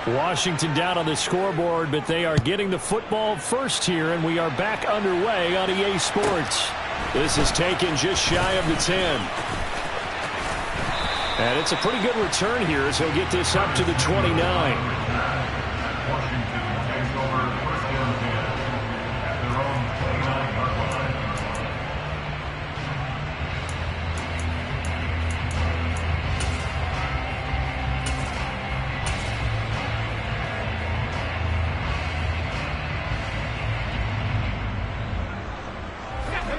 Washington down on the scoreboard, but they are getting the football first here, and we are back underway on EA Sports. This is taken just shy of the 10. And it's a pretty good return here as he'll get this up to the 29. Washington takes over first and 10 at their own 29-yard line.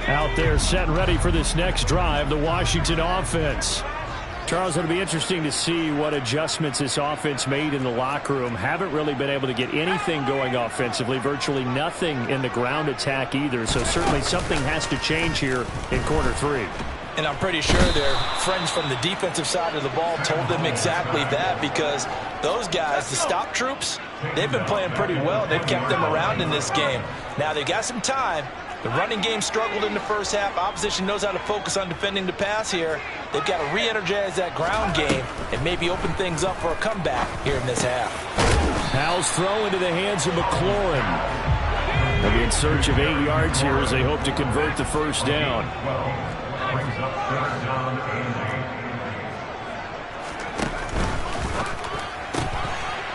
Out there set and ready for this next drive, the Washington offense. Charles, it'll be interesting to see what adjustments this offense made in the locker room. Haven't really been able to get anything going offensively, virtually nothing in the ground attack either. So certainly something has to change here in quarter 3. And I'm pretty sure their friends from the defensive side of the ball told them exactly that, because those guys, the stop troops, they've been playing pretty well. They've kept them around in this game. Now they got some time. The running game struggled in the first half. Opposition knows how to focus on defending the pass here. They've got to re-energize that ground game and maybe open things up for a comeback here in this half. Howell's throw into the hands of McLaurin. They'll be in search of 8 yards here as they hope to convert the first down. 12 brings up third down and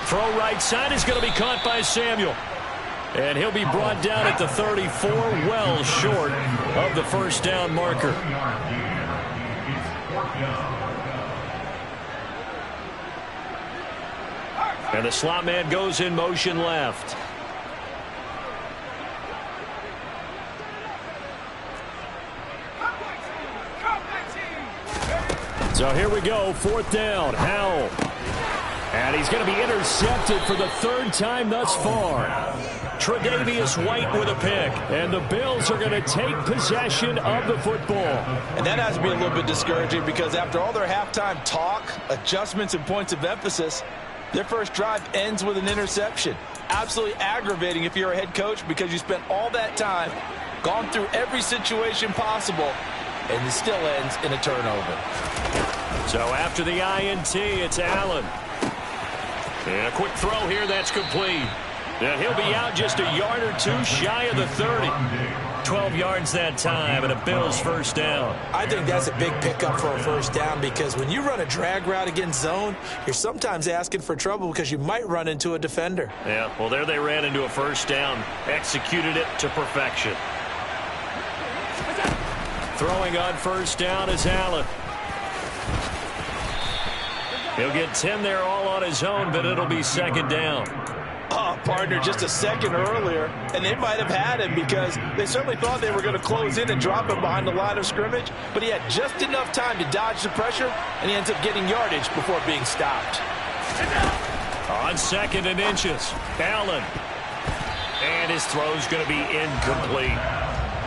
8. Throw right side is going to be caught by Samuel. And he'll be brought down at the 34, well short of the first down marker. And the slot man goes in motion left. So here we go, fourth down, Howell. And he's going to be intercepted for the 3rd time thus far. Tre'Davious White with a pick. And the Bills are going to take possession of the football. And that has to be a little bit discouraging, because after all their halftime talk, adjustments, and points of emphasis, their first drive ends with an interception. Absolutely aggravating if you're a head coach, because you spent all that time, gone through every situation possible, and it still ends in a turnover. So after the INT, it's Allen. And a quick throw here, that's complete. And he'll be out just a yard or two shy of the 30. 12 yards that time, and a Bills first down. I think that's a big pickup for a first down, because when you run a drag route against zone, you're sometimes asking for trouble because you might run into a defender. Yeah, well, there they ran into a first down, executed it to perfection. Throwing on first down is Allen. He'll get 10 there all on his own, but it'll be second down. Oh, partner, just a second earlier, and they might have had him, because they certainly thought they were going to close in and drop him behind the line of scrimmage, but he had just enough time to dodge the pressure, and he ends up getting yardage before being stopped. On 2nd and inches, Allen. And his throw's going to be incomplete.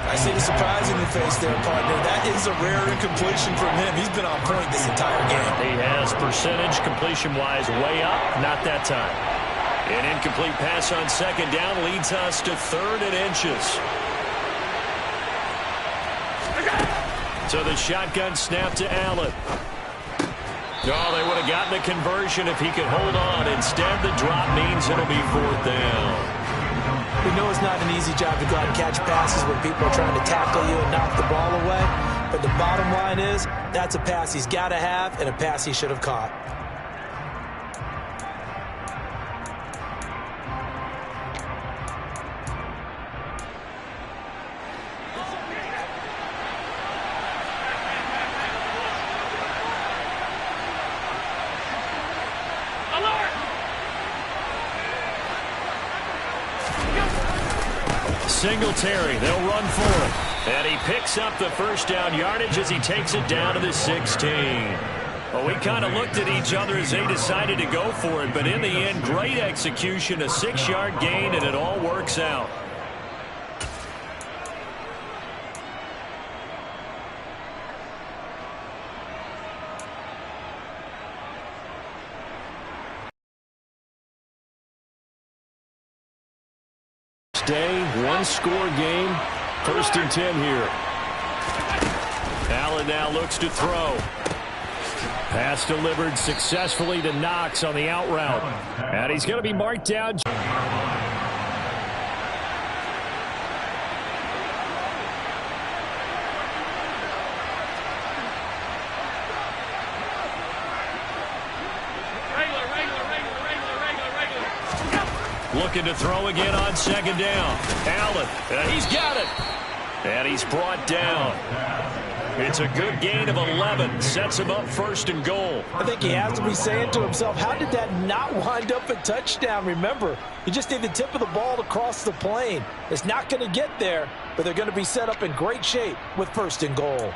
I see the surprise in your face there, partner. That is a rare incompletion from him. He's been on point this entire game. He has percentage completion-wise way up, not that time. An incomplete pass on 2nd down leads us to 3rd and inches. So the shotgun snap to Allen. Oh, they would have gotten a conversion if he could hold on. Instead, the drop means it'll be 4th down. We know it's not an easy job to go out and catch passes when people are trying to tackle you and knock the ball away. But the bottom line is, that's a pass he's got to have and a pass he should have caught. Singletary. They'll run for it. And he picks up the first down yardage as he takes it down to the 16. Well, we kind of looked at each other as they decided to go for it, but in the end, great execution, a 6-yard gain, and it all works out. Day, one-score game, 1st and 10 here. Allen now looks to throw. Pass delivered successfully to Knox on the out route. And he's going to be marked down. Looking to throw again on 2nd down. Allen, he's got it. And he's brought down. It's a good gain of 11. Sets him up 1st and goal. I think he has to be saying to himself, how did that not wind up a touchdown? Remember, you just need the tip of the ball to cross the plane. It's not going to get there, but they're going to be set up in great shape with 1st and goal.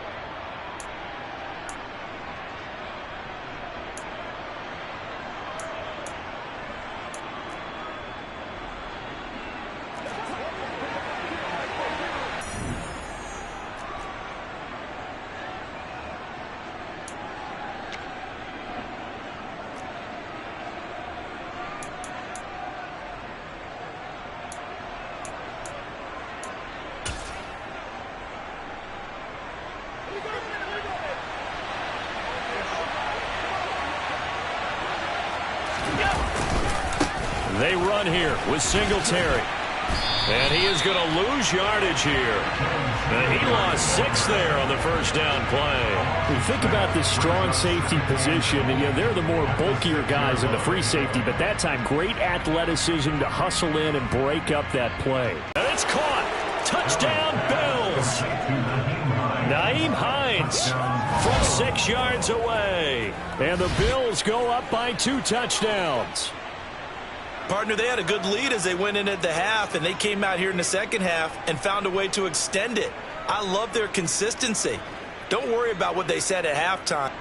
They run here with Singletary. And he is going to lose yardage here. And he lost 6 there on the 1st down play. When you think about this strong safety position, they're the more bulkier guys in the free safety, but that time great athleticism to hustle in and break up that play. And it's caught. Touchdown, Bills. Nyheim Hines from 6 yards away. And the Bills go up by 2 touchdowns. Partner, they had a good lead as they went in at the half, and they came out here in the 2nd half and found a way to extend it. I love their consistency. Don't worry about what they said at halftime.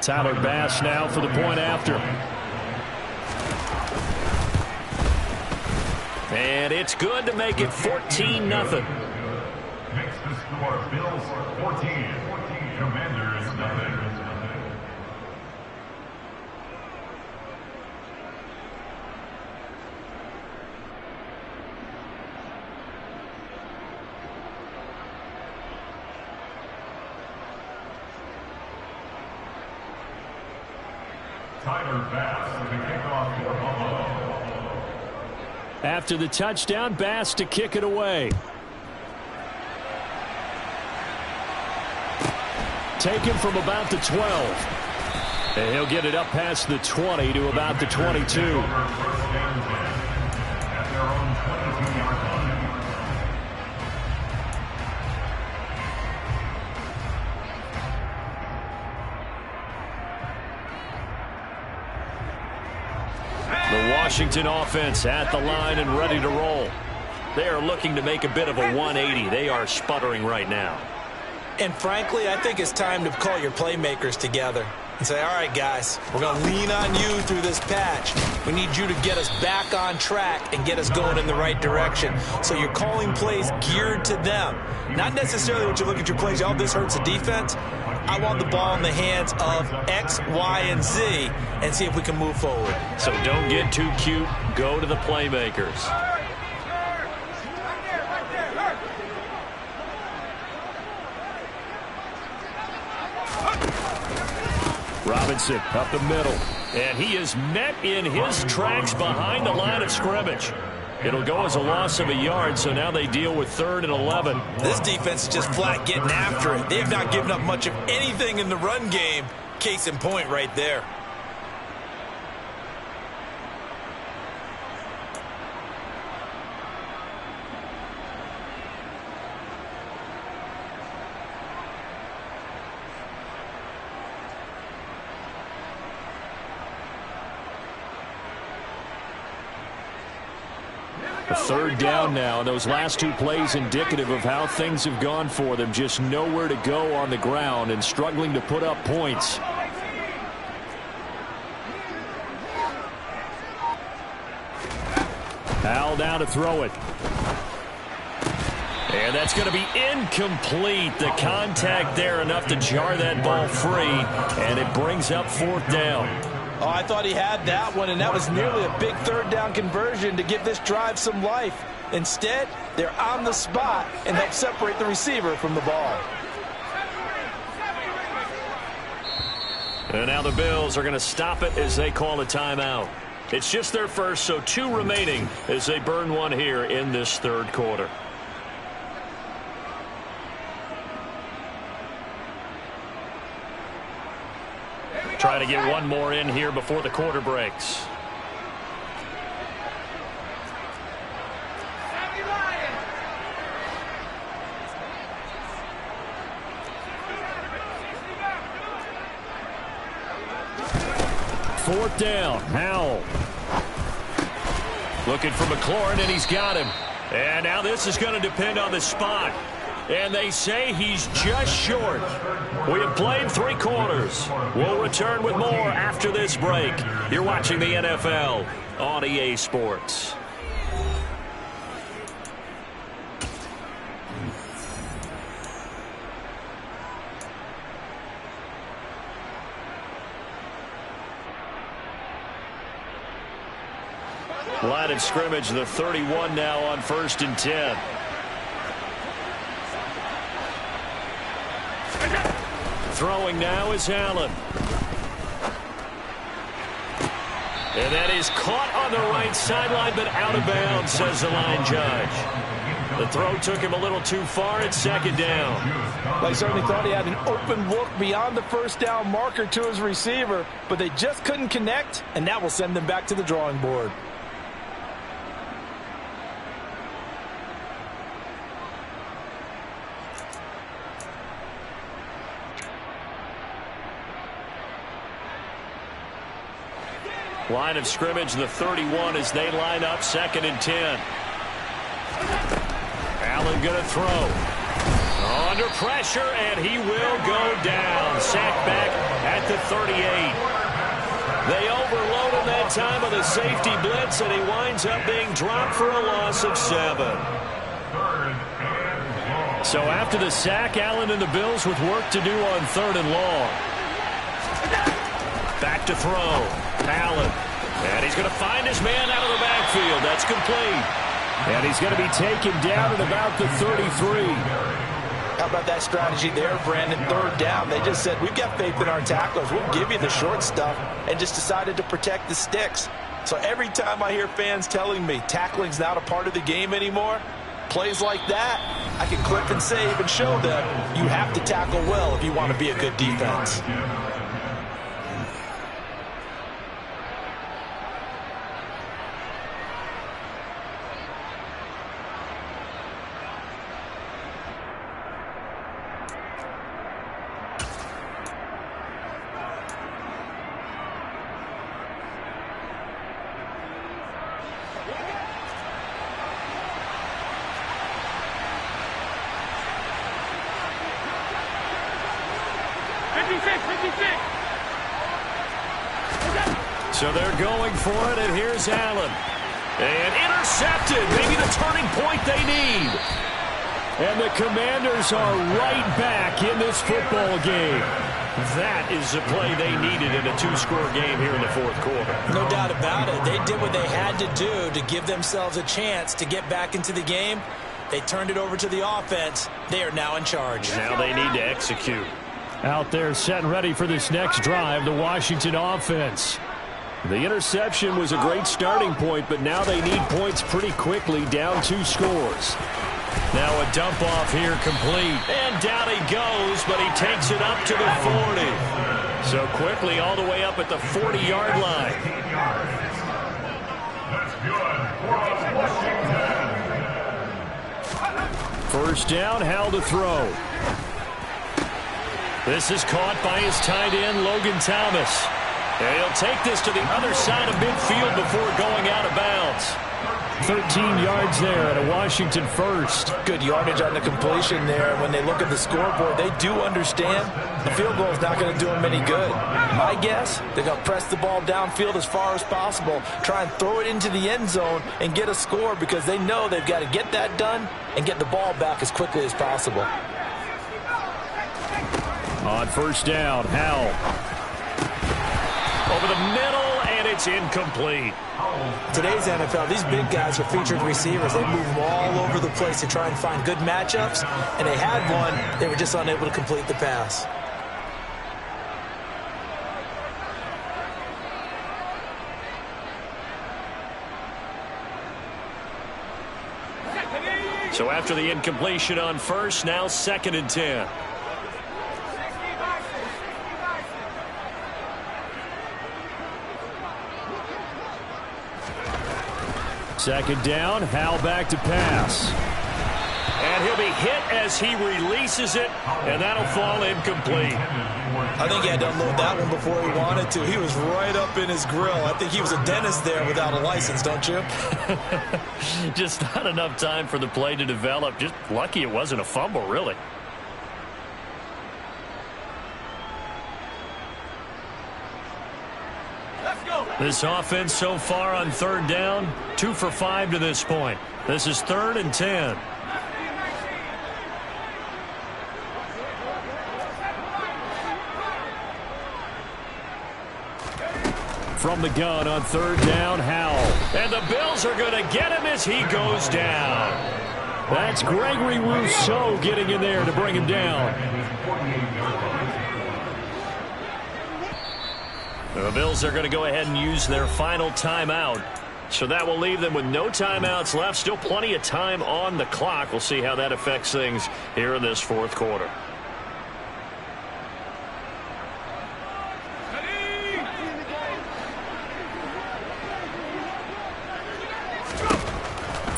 Tyler Bass now for the point after. And it's good to make it 14-0. Makes the score Bills 14, Commanders nothing. Tyler Bass to kick off for Buffalo. After the touchdown, Bass to kick it away. Taken from about the 12. And he'll get it up past the 20 to about the 22. At their own 22-yard line. The Washington offense at the line and ready to roll. They are looking to make a bit of a 180. They are sputtering right now. And frankly, I think it's time to call your playmakers together and say, all right, guys, we're going to lean on you through this patch. We need you to get us back on track and get us going in the right direction. So you're calling plays geared to them. Not necessarily what you look at your plays, oh, this hurts the defense. I want the ball in the hands of X, Y, and Z and see if we can move forward. So don't get too cute. Go to the playmakers. Robinson up the middle. And he is met in his tracks behind the line of scrimmage. It'll go as a loss of a yard, so now they deal with 3rd and 11. This defense is just flat getting after it. They've not given up much of anything in the run game. Case in point right there. A 3rd down now, and those last 2 plays indicative of how things have gone for them. Just nowhere to go on the ground and struggling to put up points. Al now to throw it. And that's going to be incomplete. The contact there enough to jar that ball free, and it brings up 4th down. Oh, I thought he had that one, and that was nearly a big 3rd down conversion to give this drive some life. Instead, they're on the spot and help separate the receiver from the ball. And now the Bills are going to stop it as they call a timeout. It's just their first, so 2 remaining as they burn one here in this 3rd quarter. Try to get one more in here before the quarter breaks. Fourth down, Howell. Looking for McLaurin, and he's got him. And now this is going to depend on the spot. And they say he's just short. We have played 3 quarters. We'll return with more after this break. You're watching the NFL on EA Sports. Line of scrimmage, the 31 now on 1st and 10. Throwing now is Allen. And that is caught on the right sideline, but out of bounds, says the line judge. The throw took him a little too far at 2nd down. Well, he certainly thought he had an open look beyond the 1st down marker to his receiver, but they just couldn't connect, and that will send them back to the drawing board. Line of scrimmage, the 31 as they line up 2nd and 10. Allen going to throw. Under pressure, and he will go down. Sacked back at the 38. They overload him that time with a safety blitz, and he winds up being dropped for a loss of 7. So after the sack, Allen and the Bills with work to do on 3rd and long. Back to throw. Allen. And he's going to find his man out of the backfield. That's complete. And he's going to be taken down at about the 33. How about that strategy there, Brandon? 3rd down. They just said, we've got faith in our tacklers. We'll give you the short stuff, and just decided to protect the sticks. So every time I hear fans telling me tackling's not a part of the game anymore, plays like that, I can clip and save and show them you have to tackle well if you want to be a good defense. So they're going for it, and here's Allen. And intercepted, maybe the turning point they need. And the Commanders are right back in this football game. That is the play they needed in a 2-score game here in the 4th quarter. No doubt about it. They did what they had to do to give themselves a chance to get back into the game. They turned it over to the offense. They are now in charge. Now they need to execute. Out there set and ready for this next drive, the Washington offense. The interception was a great starting point, but now they need points pretty quickly, down 2 scores. Now a dump off here complete. And down he goes, but he takes it up to the 40. So quickly all the way up at the 40-yard line. That's good for Washington. First down, Howell to throw. This is caught by his tight end, Logan Thomas. And he'll take this to the other side of midfield before going out of bounds. 13 yards there at a Washington first. Good yardage on the completion there. When they look at the scoreboard, they do understand the field goal is not going to do them any good. My guess, they're going to press the ball downfield as far as possible, try and throw it into the end zone and get a score because they know they've got to get that done and get the ball back as quickly as possible. On first down, Howell. Over the middle, and it's incomplete. Today's NFL, these big guys are featured receivers. They move them all over the place to try and find good matchups, and they had one. They were just unable to complete the pass. So after the incompletion on first, now 2nd and 10. Second down, Howell back to pass. And he'll be hit as he releases it, and that'll fall incomplete. I think he had to unload that one before he wanted to. He was right up in his grill. I think he was a dentist there without a license, don't you? Just not enough time for the play to develop. Just lucky it wasn't a fumble, really. This offense so far on 3rd down, 2 for 5 to this point. This is 3rd and 10. From the gun on 3rd down, Howell. And the Bills are going to get him as he goes down. That's Gregory Rousseau getting in there to bring him down. The Bills are going to go ahead and use their final timeout. So that will leave them with no timeouts left. Still plenty of time on the clock. We'll see how that affects things here in this 4th quarter.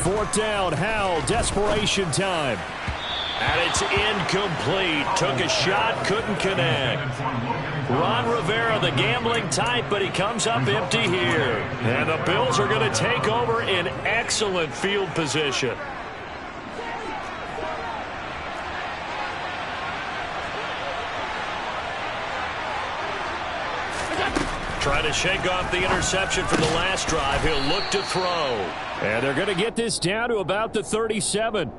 Fourth down, Howell, desperation time. And it's incomplete. Took a shot, couldn't connect. Ron Rivera, the gambling type, but he comes up empty here. And the Bills are going to take over in excellent field position. Trying to shake off the interception from the last drive. He'll look to throw. And they're going to get this down to about the 37.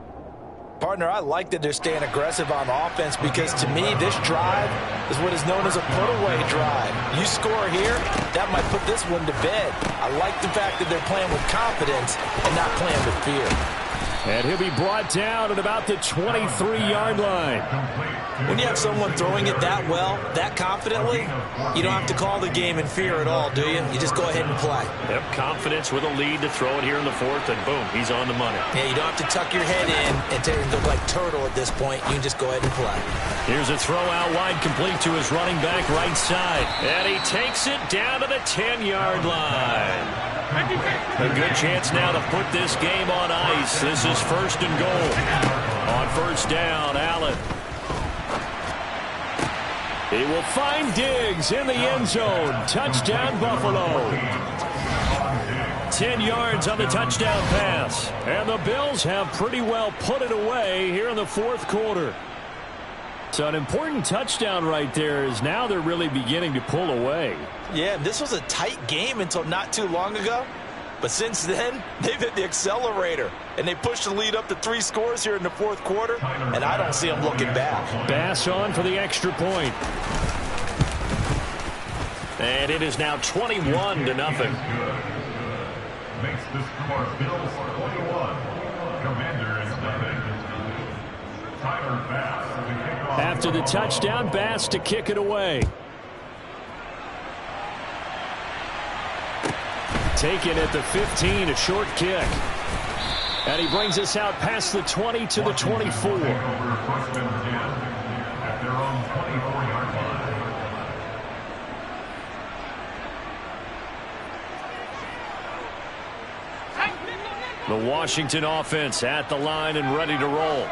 Partner, I like that they're staying aggressive on offense because, to me, this drive is what is known as a put-away drive. You score here, that might put this one to bed. I like the fact that they're playing with confidence and not playing with fear. And he'll be brought down at about the 23-yard line. When you have someone throwing it that well, that confidently, you don't have to call the game in fear at all, do you? You just go ahead and play. Yep, confidence with a lead to throw it here in the 4th, and boom, he's on the money. Yeah, you don't have to tuck your head in and look like turtle at this point. You can just go ahead and play. Here's a throw out wide, complete to his running back right side. And he takes it down to the 10-yard line. A good chance now to put this game on ice. This is 1st and goal. On first down, Allen. He will find Diggs in the end zone. Touchdown, Buffalo. 10 yards on the touchdown pass. And the Bills have pretty well put it away here in the 4th quarter. So an important touchdown right there is now they're really beginning to pull away. Yeah, this was a tight game until not too long ago. But since then, they've hit the accelerator. And they pushed the lead up to 3 scores here in the 4th quarter. And I don't see them looking back. Bass on for the extra point. And it is now 21-0. Makes the score Bills 21. Commanders nothing. Tyler Bass to kick off. After the touchdown, Bass to kick it away. Taken at the 15, a short kick. And he brings us out past the 20 to the 24. At their own 24-yard line. The Washington offense at the line and ready to roll.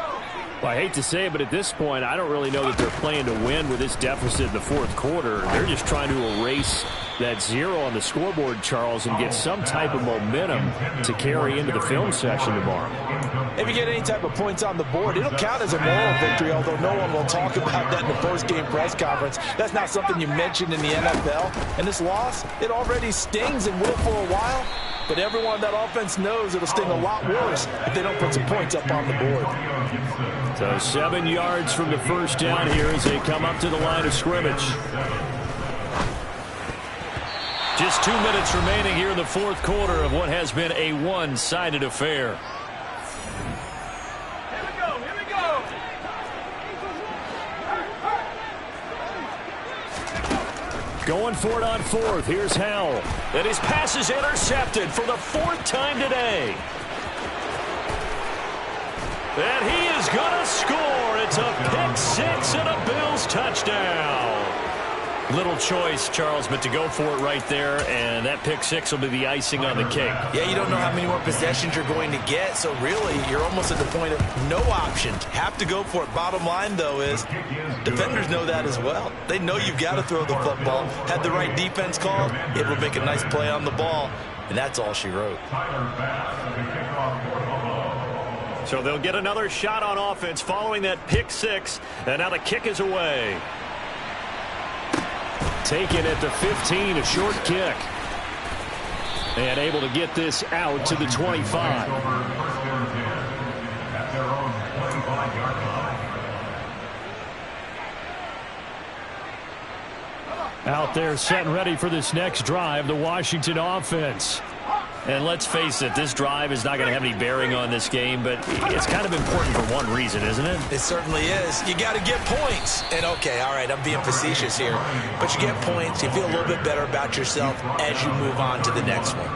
Well, I hate to say it, but at this point, I don't really know that they're playing to win with this deficit in the fourth quarter. They're just trying to erase that 0 on the scoreboard, Charles, and get some type of momentum to carry into the film session tomorrow. If you get any type of points on the board, it'll count as a moral victory, although no one will talk about that in the post-game press conference. That's not something you mentioned in the NFL. And this loss, it already stings and will for a while. But everyone on that offense knows it'll sting a lot worse if they don't put some points up on the board. So 7 yards from the first down here as they come up to the line of scrimmage. Just 2 minutes remaining here in the fourth quarter of what has been a one-sided affair. Going for it on fourth. Here's Howell. And his pass is intercepted for the 4th time today. And he is going to score. It's a pick 6 and a Bills touchdown. Little choice, Charles, but to go for it right there, and that pick 6 will be the icing on the cake. Yeah, you don't know how many more possessions you're going to get, so really you're almost at the point of no options. Have to go for it. Bottom line, though, is defenders know that as well. They know you've got to throw the football. Had the right defense called, it will make a nice play on the ball, and that's all she wrote. So they'll get another shot on offense following that pick 6, and now the kick is away. Taken at the 15, a short kick. And able to get this out to the 25. Out there set and ready for this next drive, the Washington offense. And let's face it, this drive is not going to have any bearing on this game, but it's kind of important for one reason, isn't it? It certainly is. You got to get points. And, okay, all right, I'm being facetious here. But you get points, you feel a little bit better about yourself as you move on to the next one.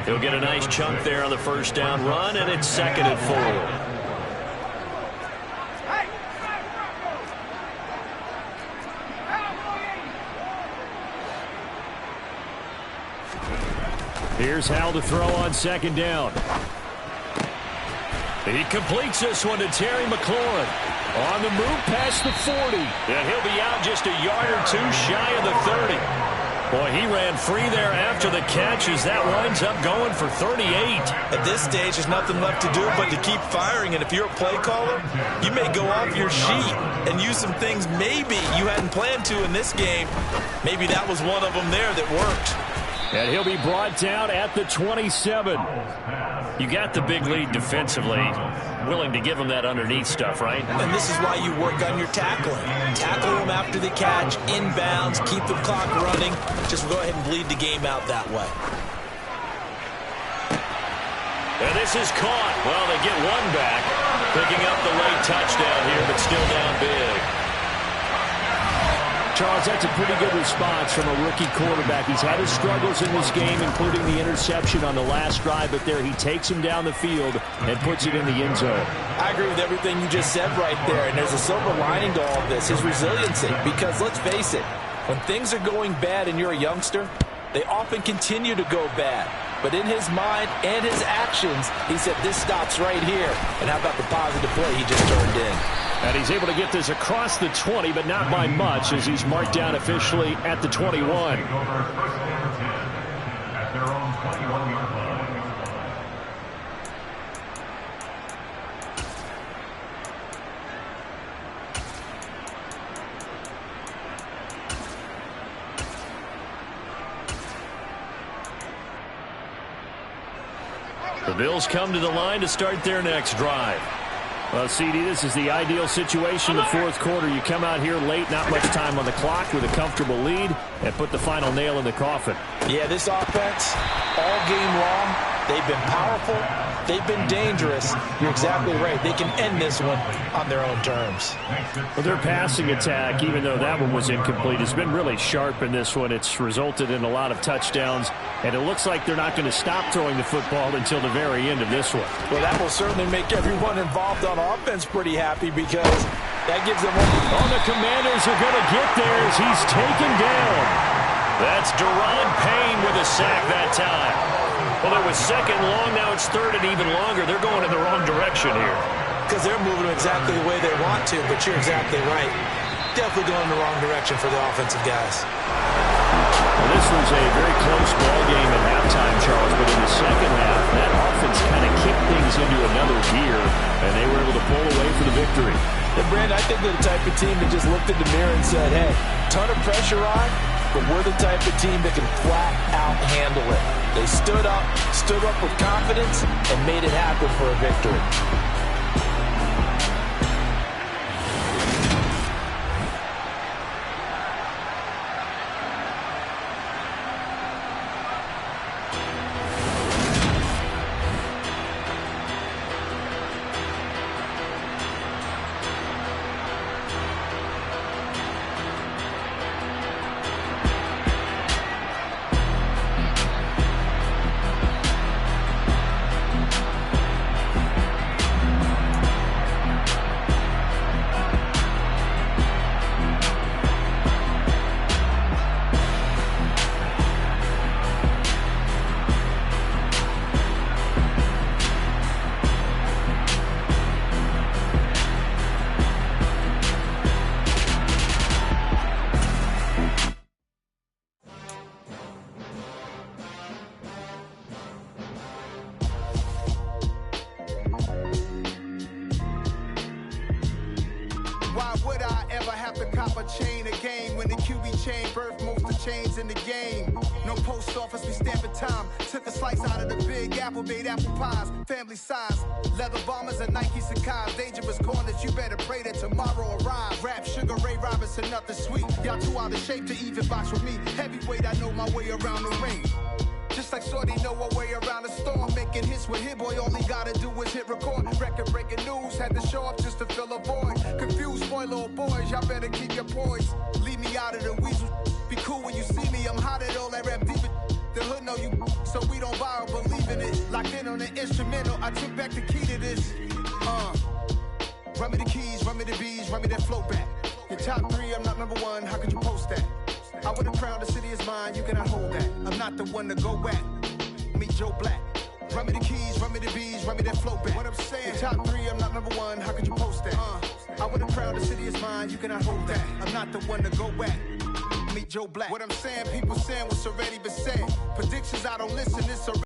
He'll get a nice chunk there on the first down run, and it's 2nd and 4. Here's Howell to throw on 2nd down. He completes this one to Terry McLaurin. On the move past the 40. And he'll be out just a yard or two shy of the 30. Boy, he ran free there after the catch as that winds up going for 38. At this stage, there's nothing left to do but to keep firing. And if you're a play caller, you may go off your sheet and use some things maybe you hadn't planned to in this game. Maybe that was one of them there that worked. And he'll be brought down at the 27. You got the big lead defensively. Willing to give him that underneath stuff, right? And this is why you work on your tackling. Tackle them after the catch, inbounds, keep the clock running. Just go ahead and bleed the game out that way. And this is caught. Well, they get one back. Picking up the late touchdown here, but still down big. Charles, that's a pretty good response from a rookie quarterback. He's had his struggles in this game, including the interception on the last drive, but there he takes him down the field and puts it in the end zone. I agree with everything you just said right there, and there's a silver lining to all of this, his resiliency, because let's face it, when things are going bad and you're a youngster, they often continue to go bad. But in his mind and his actions, he said, this stops right here. And how about the positive play he just turned in? And he's able to get this across the 20, but not by much, as he's marked down officially at the 21. At their own 21-yard line. The Bills come to the line to start their next drive. Well, CD, this is the ideal situation in the fourth quarter. You come out here late, not much time on the clock, with a comfortable lead, and put the final nail in the coffin. Yeah, this offense, all game long, they've been powerful, They've been dangerous. You're exactly right. They can end this one on their own terms. Well, their passing attack, even though that one was incomplete, has been really sharp in this one. It's resulted in a lot of touchdowns, and it looks like they're not going to stop throwing the football until the very end of this one. Well, that will certainly make everyone involved on offense pretty happy because that gives them one. Oh, the Commanders are going to get there as he's taken down. That's Daron Payne with a sack that time. Well, it was second long. Now it's third and even longer. They're going in the wrong direction here. Because they're moving exactly the way they want to, but you're exactly right. Definitely going in the wrong direction for the offensive guys. Well, this was a very close ball game at halftime, Charles, but in the second half, that offense kind of kicked things into another gear, and they were able to pull away for the victory. And, Brandon, I think they're the type of team that just looked in the mirror and said, hey, ton of pressure on, but we're the type of team that can flat out handle it. They stood up with confidence, and made it happen for a victory. Why would I ever have to cop a chain again when the QB chain birthed most of the chains in the game? No post office, we stamping time. Took a slice out of the big apple, made apple pies, family size. Leather bombers and Nike Sacai's. Dangerous corners, you better pray that tomorrow arrives. Rap Sugar Ray Robinson, nothing sweet. Y'all too out of shape to even box with me. Heavyweight, I know my way around the ring. Just like Shorty know her way around the storm. Making hits with Hit Boy, all he gotta do is hit record. Record-breaking news, had to show up just to fill a void. Confused, spoiled little boys, y'all better keep your poise. Leave me out of the weasel. Be cool when you see me, I'm hot at all that rap deep. The hood know you, so we don't borrow, believe in it. Locked in on the instrumental, I took back the key to this. Run me the keys, run me the bees, run me that flow back. Your top three, I'm not number one, how could you post that? I would have crowned the city is mine, you cannot hold that. I'm not the one to go at. Meet Joe Black. Run me the keys, run me the bees, run me that flow back. What I'm saying, your top three, I'm not number one, how could you post that? I would have crowned the city is mine, you cannot hold that. I'm not the one to go at. Meet Joe Black. What I'm saying, people saying what's already been said. Predictions, I don't listen, it's already